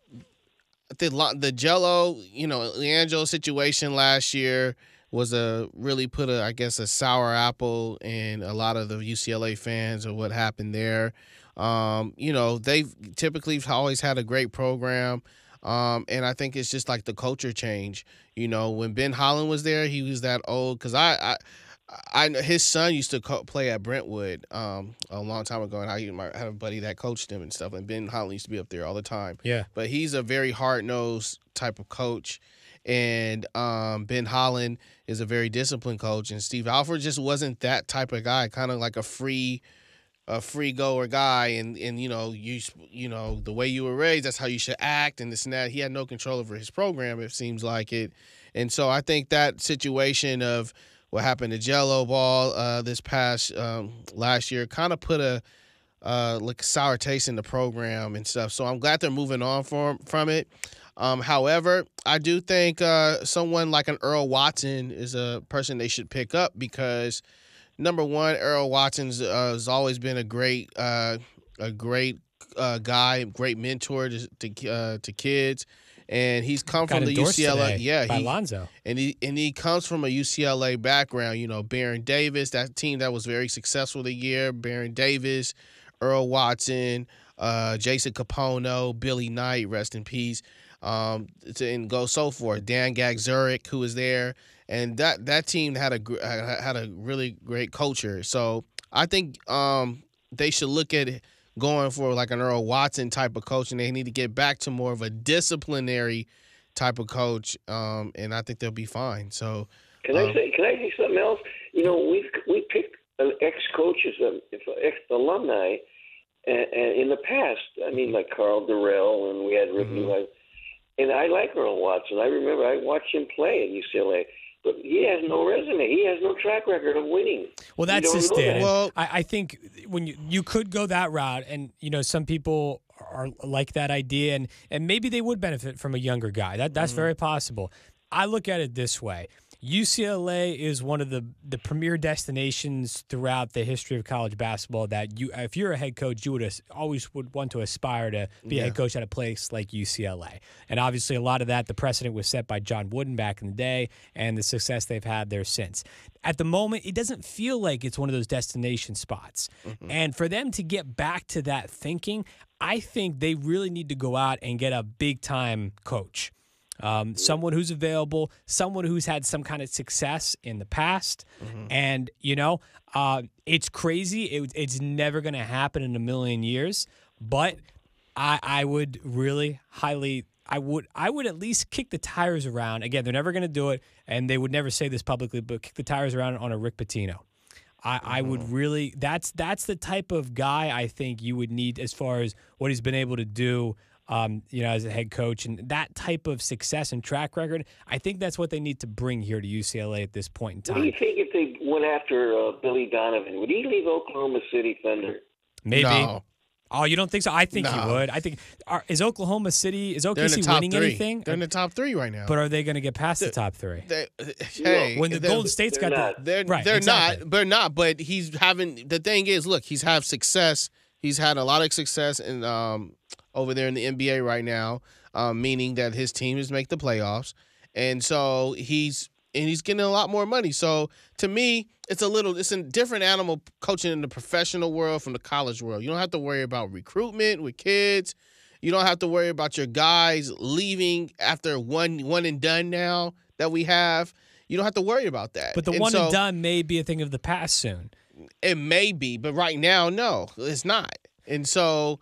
Jello, Leandro situation last year was really put a sour apple in a lot of the UCLA fans or what happened there. They've typically always had a great program. And I think it's just like the culture change. When Ben Holland was there, he was that old. Because his son used to play at Brentwood a long time ago, and I had a buddy that coached him and stuff. And Ben Holland used to be up there all the time. Yeah. But he's a very hard-nosed type of coach. And Ben Holland is a very disciplined coach. And Steve Alford just wasn't that type of guy, kind of like a free goer guy, and the way you were raised, that's how you should act, and this and that. He had no control over his program, it seems like it. And so I think that situation of what happened to Jello Ball this past last year kind of put a sour taste in the program and stuff. So I'm glad they're moving on from it. However, I do think someone like an Earl Watson is a person they should pick up, because number one, Earl Watson's has always been a great guy, great mentor to kids, and he's come from the UCLA. Yeah, by Lonzo, and he comes from a UCLA background. Baron Davis, that team that was very successful the year. Baron Davis, Earl Watson, Jason Capono, Billy Knight, rest in peace, and go so forth. Dan Gagzurek, who was there. And that team had a really great culture. So I think they should look at going for like an Earl Watson type of coach, and they need to get back to more of a disciplinary type of coach. And I think they'll be fine. So can I say something else? We picked ex-coaches, ex-alumni, and in the past. I mean, like Carl Durrell, and we had Rick Newline. And I like Earl Watson. I remember I watched him play at UCLA. But he has no resume. He has no track record of winning. Well, that's just it. Well, I think when you could go that route, and some people are like that idea, and maybe they would benefit from a younger guy. That's very possible. I look at it this way. UCLA is one of the premier destinations throughout the history of college basketball that if you're a head coach, you always would want to aspire to be a head coach at a place like UCLA. And obviously a lot of that, the precedent was set by John Wooden back in the day and the success they've had there since. At the moment, it doesn't feel like it's one of those destination spots. And for them to get back to that thinking, I think they really need to go out and get a big-time coach. Someone who's available, someone who's had some kind of success in the past. And, it's crazy. It's never going to happen in a million years. But I would really highly – I would at least kick the tires around. Again, they're never going to do it, and they would never say this publicly, but kick the tires around on a Rick Pitino. I would really – that's the type of guy I think you would need as far as what he's been able to do as a head coach, and that type of success and track record. I think that's what they need to bring here to UCLA at this point in time. What do you think if they went after Billy Donovan? Would he leave Oklahoma City Thunder? Maybe. No. Oh, you don't think so? I think he would. I think is Oklahoma City OKC winning anything? They're in the top three right now. But are they going to get past the top three? When the Golden State's got they're not. They're not. But he's having the thing is, look, he's had success. He's had a lot of success in over there in the NBA right now, meaning that his team is make the playoffs, and so he's getting a lot more money. So to me, it's a different animal coaching in the professional world from the college world. You don't have to worry about recruitment with kids. You don't have to worry about your guys leaving after one and done now that we have. You don't have to worry about that. But the one and done may be a thing of the past soon. It may be, but right now, no, it's not. And so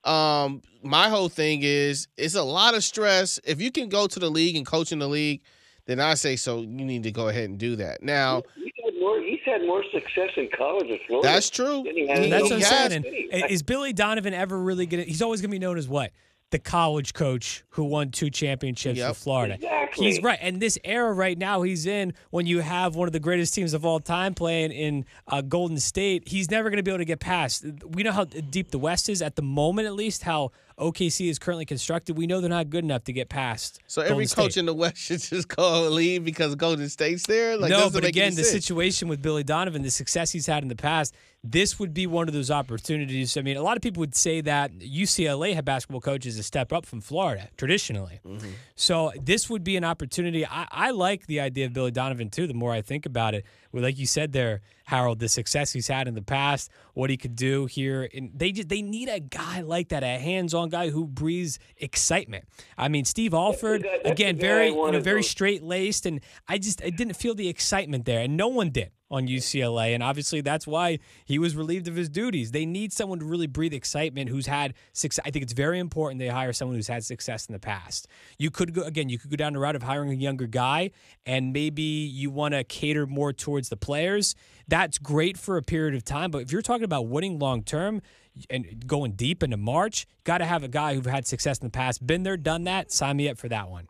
my whole thing is it's a lot of stress. If you can go to the league and coach in the league, then I say so you need to go ahead and do that. Now, he's had more success in college at Florida. That's true. That's what I'm saying. And is Billy Donovan ever really going to – he's always going to be known as what? The college coach who won 2 championships for Florida. Exactly. He's right. And this era right now he's in, when you have one of the greatest teams of all time playing in Golden State, he's never going to be able to get past. We know how deep the West is at the moment, at least, how OKC is currently constructed, we know they're not good enough to get past. So Golden every coach State. in the West should just go and leave because Golden State's there? Like, No, doesn't but make any again, the sense. situation with Billy Donovan, the success he's had in the past, this would be one of those opportunities. I mean, a lot of people would say that UCLA had basketball coaches a step up from Florida, traditionally. Mm-hmm. So this would be an opportunity. I like the idea of Billy Donovan, too, the more I think about it. Well, like you said there, Harold, the success he's had in the past, what he could do here. And they need a guy like that, a hands-on guy who breathes excitement. I mean, Steve Alford, again, very straight-laced, and I didn't feel the excitement there, and no one did on UCLA, and obviously that's why he was relieved of his duties. They need someone to really breathe excitement who's had success. I think it's very important they hire someone who's had success in the past. You could go down the route of hiring a younger guy, and maybe you want to cater more towards the players. That's great for a period of time, but if you're talking about winning long-term and going deep into March, got to have a guy who's had success in the past, been there, done that. Sign me up for that one.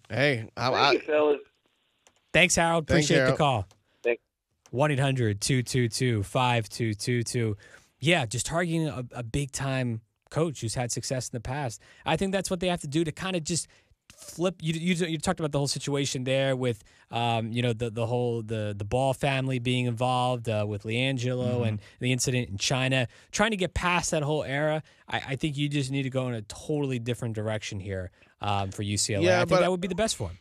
Hey, Thank you, fellas. Thanks, Harold. Appreciate the call. 1-800-222-5222. Yeah, just targeting a big-time coach who's had success in the past. I think that's what they have to do to kind of just flip. You talked about the whole situation there with the Ball family being involved with LiAngelo and the incident in China. Trying to get past that whole era, I think you just need to go in a totally different direction here for UCLA. Yeah, I think that would be the best for him.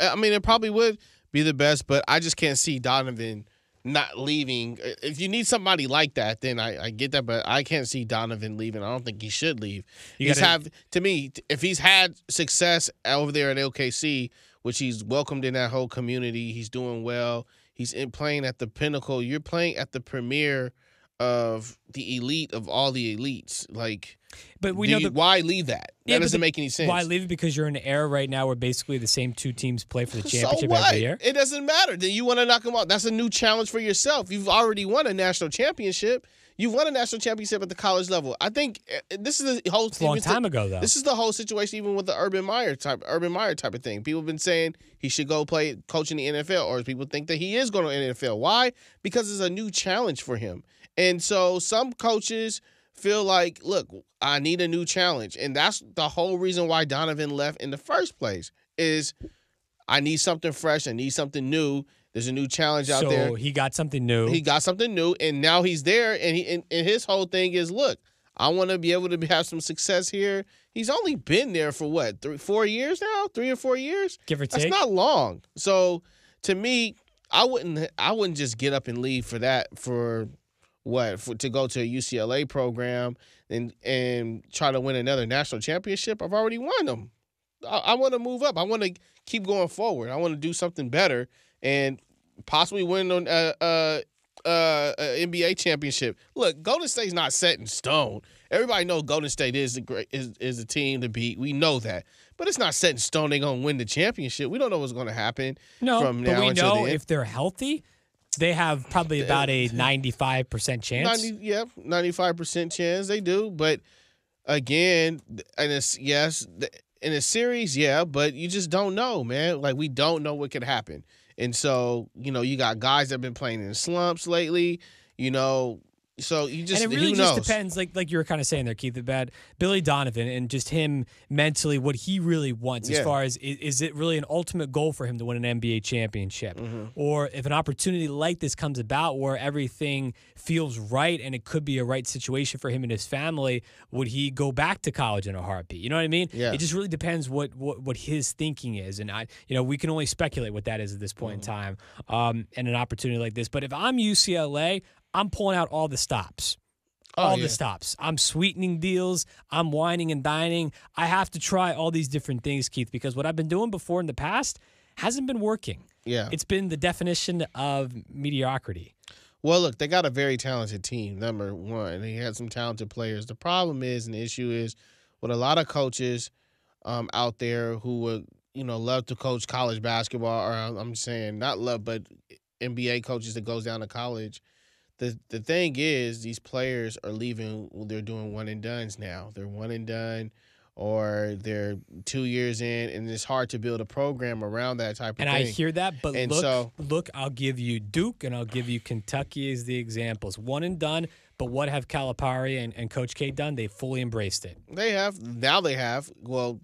I mean, it probably would be the best, but I just can't see Donovan not leaving. If you need somebody like that, then I get that, but I can't see Donovan leaving. I don't think he should leave. To me, if he's had success over there at OKC, which he's welcomed in that whole community, he's doing well. He's playing at the pinnacle. You're playing at the premier of the elite of all the elites. Like, but we know why leave that? That doesn't make any sense. Why leave it? Because you're in an era right now where basically the same two teams play for the championship so what? every year. It doesn't matter. Then you want to knock them out. That's a new challenge for yourself. You've already won a national championship. You've won a national championship at the college level. I think this is the whole. It's a long time ago, though. This is the whole situation, even with the Urban Meyer type of thing. People have been saying he should go coach in the NFL, or people think that he is going to the NFL. Why? Because it's a new challenge for him. And so some coaches feel like, look, I need a new challenge. And that's the whole reason why Donovan left in the first place is I need something fresh. I need something new. There's a new challenge out there. So he got something new. He got something new, and now he's there. And his whole thing is, look, I want to be able to have some success here. He's only been there for what, 3 or 4 years now? 3 or 4 years? Give or take. That's not long. So to me, I wouldn't just get up and leave for that to go to a UCLA program and try to win another national championship. I've already won them. I want to move up. I want to keep going forward. I want to do something better and possibly win an NBA championship. Look, Golden State's not set in stone. Everybody knows Golden State is a team to beat. We know that. But it's not set in stone they're going to win the championship. We don't know what's going to happen from now until the end. But we know if they're healthy, they have probably about a 95% chance. 95% chance they do. But again, in a series, but you just don't know, man. Like, we don't know what could happen. And so, you got guys that have been playing in slumps lately, so you just, and it really who just knows? depends, like you were kind of saying there, Keith, about Billy Donovan and just him mentally, what he really wants as far as, is it really an ultimate goal for him to win an NBA championship? Mm-hmm. Or if an opportunity like this comes about where everything feels right and it could be a right situation for him and his family, would he go back to college in a heartbeat? You know what I mean? Yeah. It just really depends what his thinking is. And we can only speculate what that is at this point in time, and an opportunity like this. But if I'm UCLA, I'm pulling out all the stops. The stops. I'm sweetening deals. I'm whining and dining. I have to try all these different things, Keith, because what I've been doing before in the past hasn't been working. Yeah. It's been the definition of mediocrity. Well, look, they got a very talented team, number one. They had some talented players. The problem is, and the issue is, with a lot of coaches out there who would, love to coach college basketball, or I'm saying not love, but NBA coaches that goes down to college. The thing is, these players are leaving. They're doing one and dones now. They're one and done, or they're 2 years in, and it's hard to build a program around that type of thing. And I hear that, but and look, I'll give you Duke and I'll give you Kentucky as the examples. One and done, but what have Calipari and Coach K done? They fully embraced it. They have. Now they have. Well,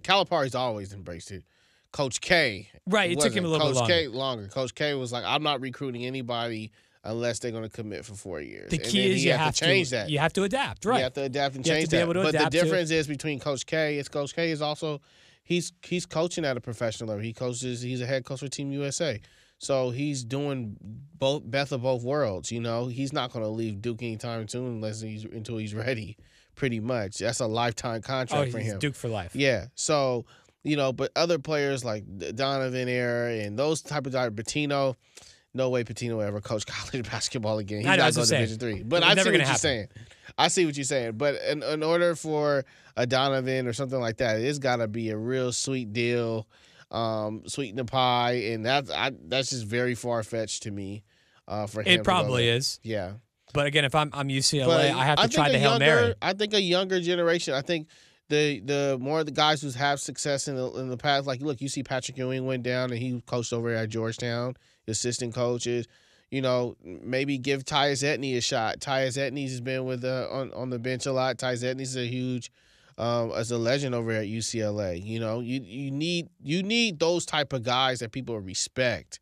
Calipari's always embraced it. Coach K. Right, it took him a little bit longer. Coach K longer. Coach K was like, I'm not recruiting anybody unless they're going to commit for 4 years. The key is you have to change that. You have to adapt, right? You have to adapt and you change have to be that. able to But adapt the difference is between Coach K is also he's coaching at a professional level. He's a head coach for Team USA. So he's doing best of both worlds, you know. He's not going to leave Duke anytime soon until he's ready, pretty much. That's a lifetime contract for him. Duke for life. Yeah. So, you know, but other players like Donovan era and those type of guys, Pitino, no way Pitino will ever coach college basketball again. He's not going to Division III. But I see what you're saying. I see what you're saying. But in order for a Donovan or something like that, it's got to be a real sweet deal, sweeten the pie, and that's just very far-fetched to me for him. It probably is. Yeah. But again, if I'm UCLA, I have to try the Hail Mary. I think a younger generation, I think the more the guys who have success in the past, like, look, you see Patrick Ewing went down and he coached over at Georgetown, assistant coaches. You know, maybe give Tyus Etney a shot. Tyus Etney has been with on the bench a lot. Tyus Etney is a huge as a legend over at UCLA. You know, you need those type of guys that people respect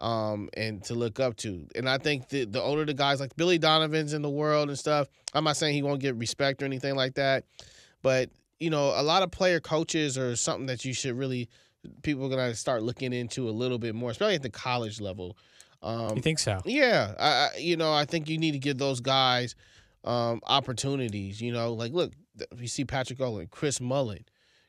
and to look up to. And I think the older the guys like Billy Donovan's in the world and stuff, I'm not saying he won't get respect or anything like that, but you know, a lot of player coaches are something that you should really people are gonna start looking into a little bit more, especially at the college level. You think so? Yeah, I think you need to give those guys opportunities. You know, like look, you see Patrick Olin, Chris Mullin,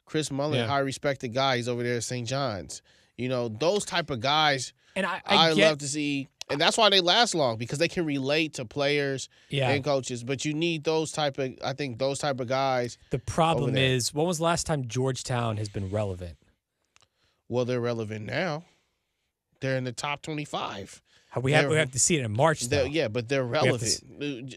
high respected guy. He's over there at St. John's. You know, those type of guys. And I love to see, and that's why they last long because they can relate to players Yeah. and coaches. But you need those type of guys. The problem is, when was the last time Georgetown has been relevant? Well, they're relevant now. They're in the top 25. We have to see it in March, though. Yeah, but they're relevant.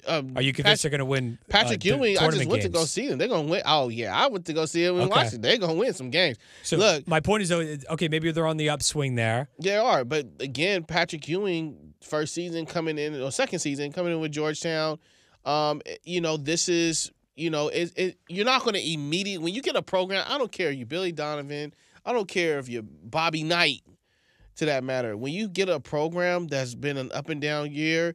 Are you convinced they're going to win? Patrick Ewing, I just went to go games? see them. They're going to win. Oh, yeah, I went to go see them in Washington. They're going to win some games. So look, my point is, though, okay, maybe they're on the upswing there. They are, but again, Patrick Ewing, second season coming in with Georgetown. You know, this is, you know, you're not going to immediately, when you get a program, I don't care if you're Billy Donovan, I don't care if you're Bobby Knight, to that matter. When you get a program that's been an up and down year,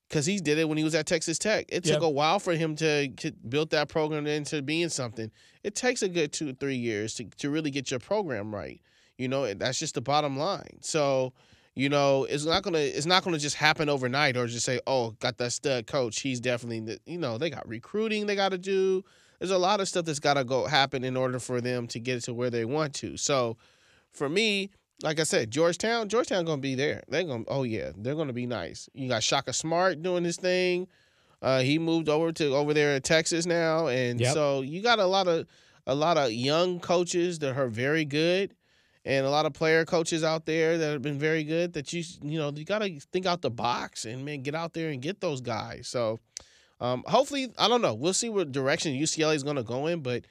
because he did it when he was at Texas Tech. It took a while for him to build that program into being something. It takes a good 2-3 years to really get your program right. You know, that's just the bottom line. So, you know, it's not gonna just happen overnight or just say, oh, got that stud coach. He's definitely, you know, they got recruiting they got to do. There's a lot of stuff that's got to happen in order for them to get to where they want to. So, for me, like I said, Georgetown gonna be there. They're gonna be nice. You got Shaka Smart doing his thing. He moved over there in Texas now, and so you got a lot of young coaches that are very good, and a lot of player coaches out there that have been very good. That you got to think out the box and get out there and get those guys. So hopefully, I don't know. We'll see what direction UCLA is gonna go in, but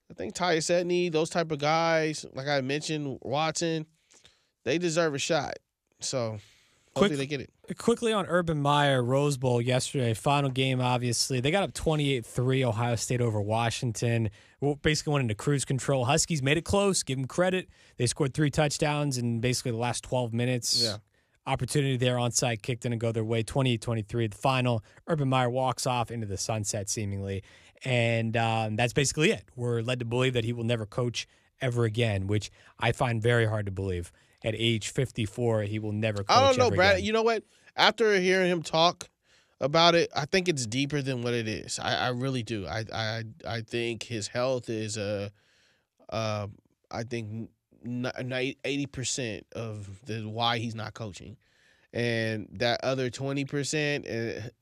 I think Tyus Etney, those type of guys, like I mentioned, Watson. They deserve a shot. So hopefully they get it. Quickly on Urban Meyer, Rose Bowl yesterday, final game, obviously. They got up 28-3, Ohio State over Washington. Basically went into cruise control. Huskies made it close, give them credit. They scored 3 touchdowns in basically the last 12 minutes. Yeah. Opportunity there, onside kicked in and go their way, 28-23. The final, Urban Meyer walks off into the sunset, seemingly. And that's basically it. We're led to believe that he will never coach ever again, which I find very hard to believe. At age 54, he will never coach. I don't know, Brad. Again. You know what? After hearing him talk about it, I think it's deeper than what it is. I really do. I think his health is I think 80% of the why he's not coaching, and that other 20%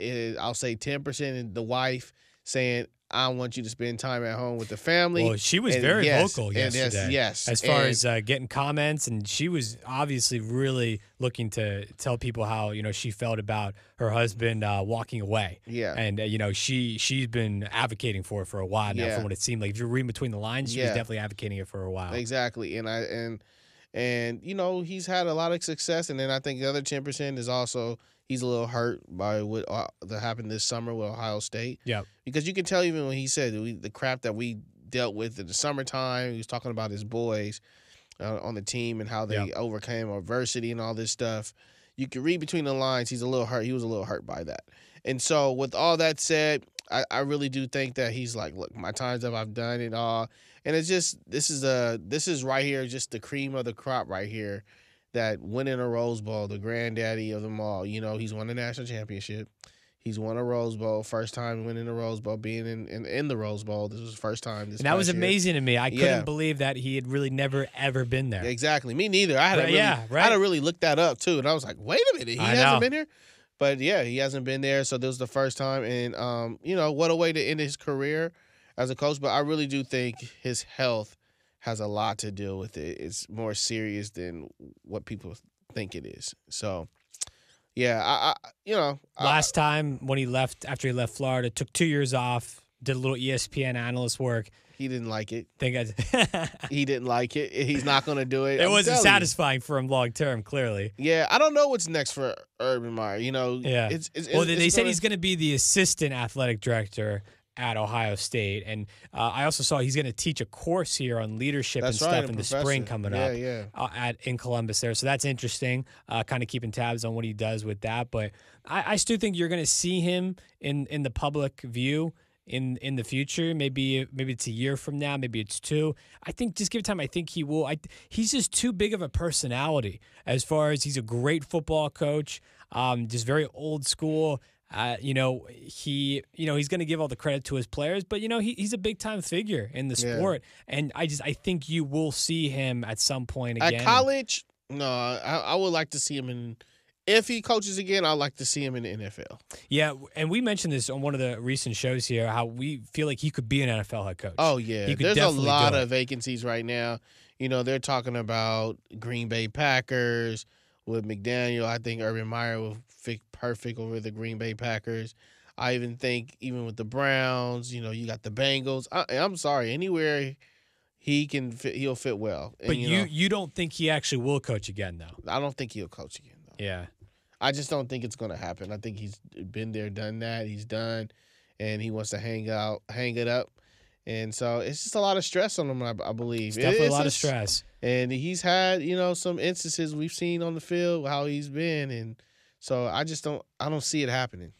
is, I'll say 10% is the wife saying I want you to spend time at home with the family. Well, she was very vocal yesterday. Yes. As far as getting comments, and she was obviously really looking to tell people how, she felt about her husband walking away. Yeah. And, she's been advocating for it for a while now, from what it seemed like. If you're reading between the lines, she was definitely advocating it for a while. Exactly. And he's had a lot of success. And then I think the other 10% is also he's a little hurt by what that happened this summer with Ohio State. Yeah. Because you can tell even when he said the crap that we dealt with in the summertime, he was talking about his boys on the team and how they overcame adversity and all this stuff. You can read between the lines. He's a little hurt. He was a little hurt by that. And so with all that said, I really do think that he's like, look, my time's up. I've done it all. And it's just this is right here, just the cream of the crop right here. That winning a Rose Bowl, the granddaddy of them all. He's won a national championship. He's won a Rose Bowl, first time winning a Rose Bowl, being in the Rose Bowl. This was the first time. And that was amazing to me. I couldn't believe that he had really never, ever been there. Exactly. Me neither. I had to really look that up, too. And I was like, wait a minute. He hasn't been here? But, yeah, he hasn't been there. So this was the first time. And, what a way to end his career as a coach. But I really do think his health has a lot to do with it. It's more serious than what people think it is. So, yeah, last time when he left, after he left Florida, took 2 years off, did a little ESPN analyst work. He didn't like it. He didn't like it. He's not going to do it. It wasn't satisfying for him long term, clearly. Yeah, I don't know what's next for Urban Meyer. Yeah. They said he's going to be the assistant athletic director at Ohio State. And I also saw he's going to teach a course here on leadership and stuff in the spring coming up in Columbus there. So that's interesting, kind of keeping tabs on what he does with that. But I still think you're going to see him in the public view in the future. Maybe it's a year from now. Maybe it's 2. I think just give it time. I think he will. He's just too big of a personality as far as he's a great football coach, just very old school. He's going to give all the credit to his players, but he's a big time figure in the sport, and I think you will see him at some point again. At college, no, I would like to see him in. If he coaches again, I'd like to see him in the NFL. Yeah, and we mentioned this on one of the recent shows here, how we feel like he could be an NFL head coach. Oh yeah, there's a lot of vacancies right now. They're talking about Green Bay Packers with McDaniel. I think Urban Meyer will fit perfect over the Green Bay Packers. I even think with the Browns, you got the Bengals. I'm sorry, anywhere he can fit, he'll fit well. But you don't think he actually will coach again, though? I don't think he'll coach again, though. Yeah. I just don't think it's going to happen. I think he's been there, done that. He's done, and he wants to hang it up. And so it's just a lot of stress on him, I believe. It's definitely a lot of stress. And he's had, some instances we've seen on the field, how he's been. And so I don't see it happening.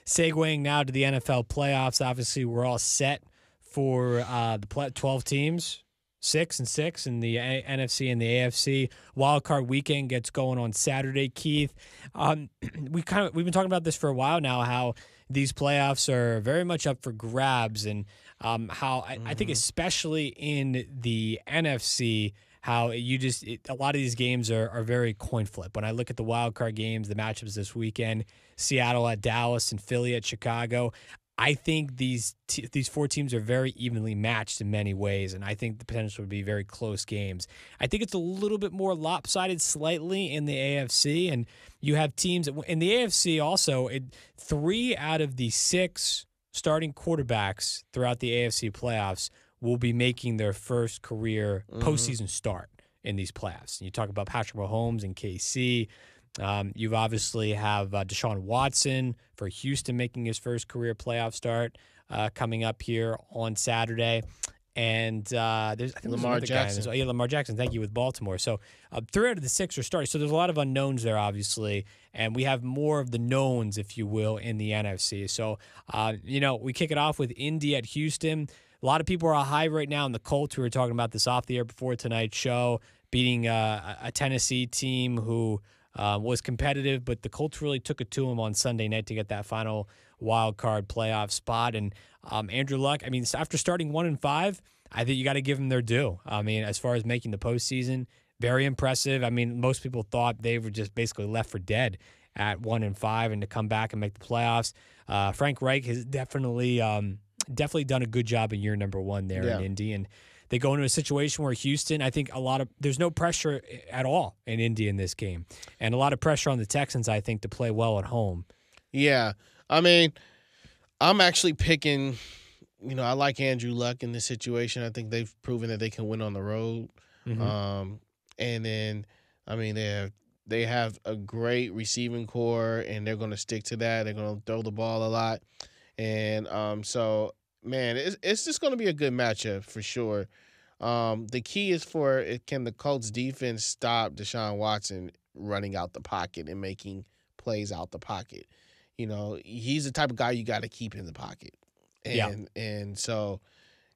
Segueing now to the NFL playoffs. Obviously, we're all set for the 12 teams. 6-6 in the NFC and the AFC. Wild card weekend gets going on Saturday. Keith, we've been talking about this for a while now. How these playoffs are very much up for grabs, and how I think especially in the NFC, how a lot of these games are very coin flip. When I look at the wild card games, the matchups this weekend, Seattle at Dallas and Philly at Chicago. I think these 4 teams are very evenly matched in many ways, and I think the potential would be very close games. I think it's a little bit more lopsided slightly in the AFC, and you have teams in the AFC also. 3 out of the 6 starting quarterbacks throughout the AFC playoffs will be making their first career postseason start in these playoffs. And you talk about Patrick Mahomes and KC. You've obviously have Deshaun Watson for Houston making his first career playoff start coming up here on Saturday. And there's Lamar Jackson. Lamar Jackson, thank you, with Baltimore. So 3 out of the 6 are starting. So there's a lot of unknowns there, obviously. And we have more of the knowns, if you will, in the NFC. So, we kick it off with Indy at Houston. A lot of people are high right now on the Colts. We were talking about this off the air before tonight's show, beating a Tennessee team who was competitive, but the Colts really took it to them on Sunday night to get that final wild card playoff spot. And Andrew Luck, after starting 1-5, I think you got to give them their due. As far as making the postseason, very impressive. Most people thought they were just basically left for dead at 1-5, and to come back and make the playoffs. Frank Reich has definitely definitely done a good job in year number 1 there in Indy. And they go into a situation where Houston, I think there's no pressure at all in Indy in this game. And a lot of pressure on the Texans, I think, to play well at home. Yeah. I mean, I'm actually picking, I like Andrew Luck in this situation. I think they've proven that they can win on the road. Mm-hmm. And then, I mean, they have a great receiving core, and they're going to stick to that. They're going to throw the ball a lot. And so, man, it's just going to be a good matchup for sure. The key is can the Colts defense stop Deshaun Watson running out the pocket and making plays out the pocket? He's the type of guy you got to keep in the pocket. And so,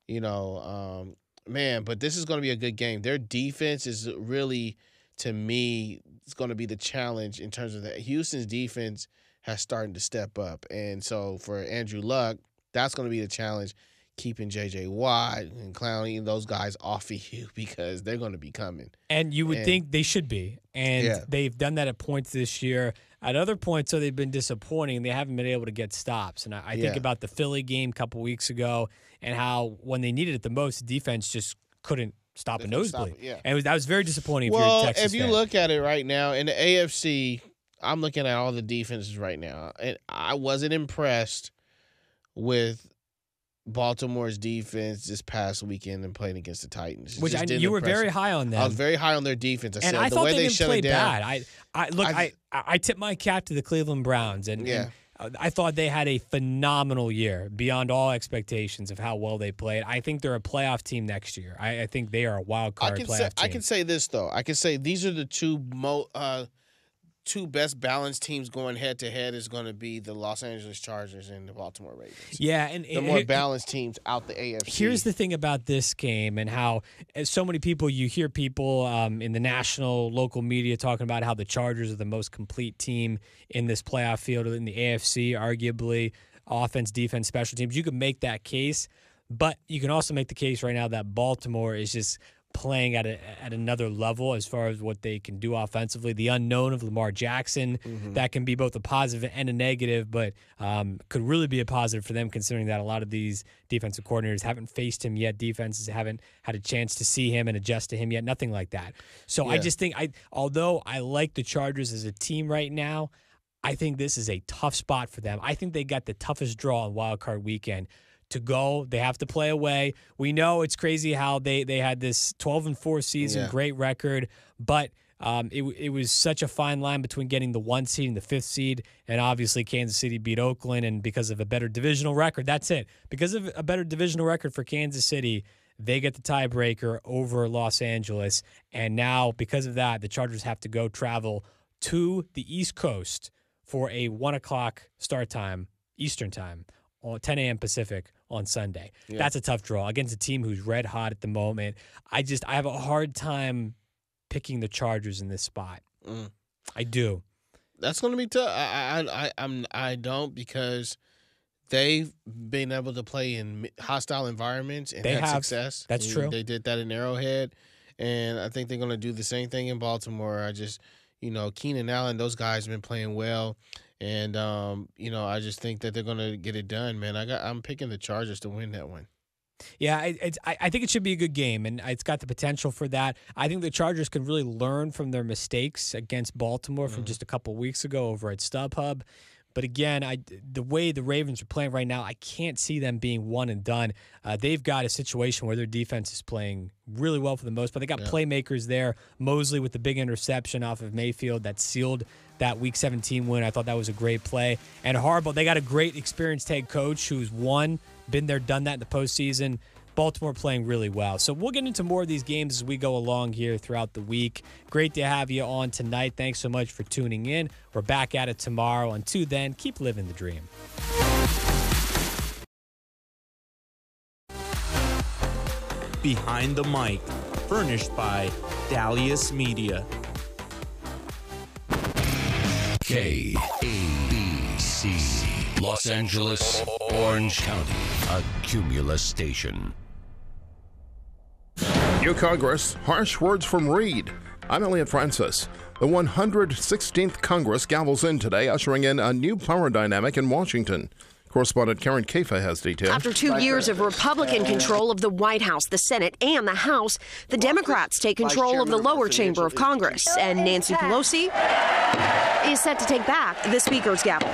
man, but this is going to be a good game. Their defense is really, to me, it's going to be the challenge in terms of that. Houston's defense has started to step up. And so for Andrew Luck, that's going to be the challenge, keeping J.J. Watt and Clowney, those guys off of you, because they're going to be coming. And you would think they should be. And they've done that at points this year. At other points, so they've been disappointing. They haven't been able to get stops. And I think about the Philly game a couple weeks ago and how when they needed it the most, the defense just couldn't stop a nosebleed. And that was very disappointing if you're a Texas if you fan. look at it right now, in the AFC, I'm looking at all the defenses right now, and I wasn't impressed with Baltimore's defense this past weekend and playing against the Titans. Which you were very high on them. I was very high on their defense. I thought they didn't play bad. I tipped my cap to the Cleveland Browns, and I thought they had a phenomenal year beyond all expectations of how well they played. I think they're a playoff team next year. I think they are a wild card playoff team. I can say this, though. I can say these are the two best balanced teams going head-to-head is going to be the Los Angeles Chargers and the Baltimore Ravens. Yeah, and the more balanced teams out the AFC. Here's the thing about this game and how so many people, you hear people in the national, local media talking about how the Chargers are the most complete team in this playoff field in the AFC, arguably, offense, defense, special teams. You could make that case, but you can also make the case right now that Baltimore is just playing at another level as far as what they can do offensively. The unknown of Lamar Jackson, that can be both a positive and a negative, but could really be a positive for them, considering that a lot of these defensive coordinators haven't faced him yet. Defenses haven't had a chance to see him and adjust to him yet. Nothing like that. So I just think, although I like the Chargers as a team right now, I think this is a tough spot for them. I think they got the toughest draw on Wild Card Weekend. To go, they have to play away. We know it's crazy how they had this 12-4 season, great record, but it was such a fine line between getting the 1 seed and the 5th seed, and obviously Kansas City beat Oakland, and because of a better divisional record, that's it. Because of a better divisional record for Kansas City, they get the tiebreaker over Los Angeles, and now because of that, the Chargers have to go travel to the East Coast for a 1 o'clock start time, Eastern time, on 10 a.m. Pacific on Sunday. That's a tough draw against a team who's red hot at the moment. I have a hard time picking the Chargers in this spot. I do. That's going to be tough. I don't, because they've been able to play in hostile environments and had success. That's true. They did that in Arrowhead, and I think they're going to do the same thing in Baltimore. Keenan Allen, those guys have been playing well. And, I just think that they're going to get it done, man. I'm picking the Chargers to win that one. Yeah, I think it should be a good game, and it's got the potential for that. I think the Chargers can really learn from their mistakes against Baltimore from just a couple weeks ago over at StubHub. But again, the way the Ravens are playing right now, I can't see them being one and done. They've got a situation where their defense is playing really well for the most part. They got playmakers there. Mosley with the big interception off of Mayfield that sealed that Week 17 win. I thought that was a great play. And Harbaugh, they got a great experienced head coach who's been there, done that in the postseason. Baltimore playing really well. So we'll get into more of these games as we go along here throughout the week. Great to have you on tonight. Thanks so much for tuning in. We're back at it tomorrow. Until then, keep living the dream. Behind the Mic, furnished by Dalius Media. KABC, Los Angeles, Orange County, a Cumulus station. New Congress, harsh words from Reed. I'm Elliot Francis. The 116th Congress gavels in today, ushering in a new power dynamic in Washington. Correspondent Karen Kafa has details. After 2 years of Republican control of the White House, the Senate, and the House, the Democrats take control of the lower chamber of Congress, and Nancy Pelosi is set to take back the Speaker's gavel.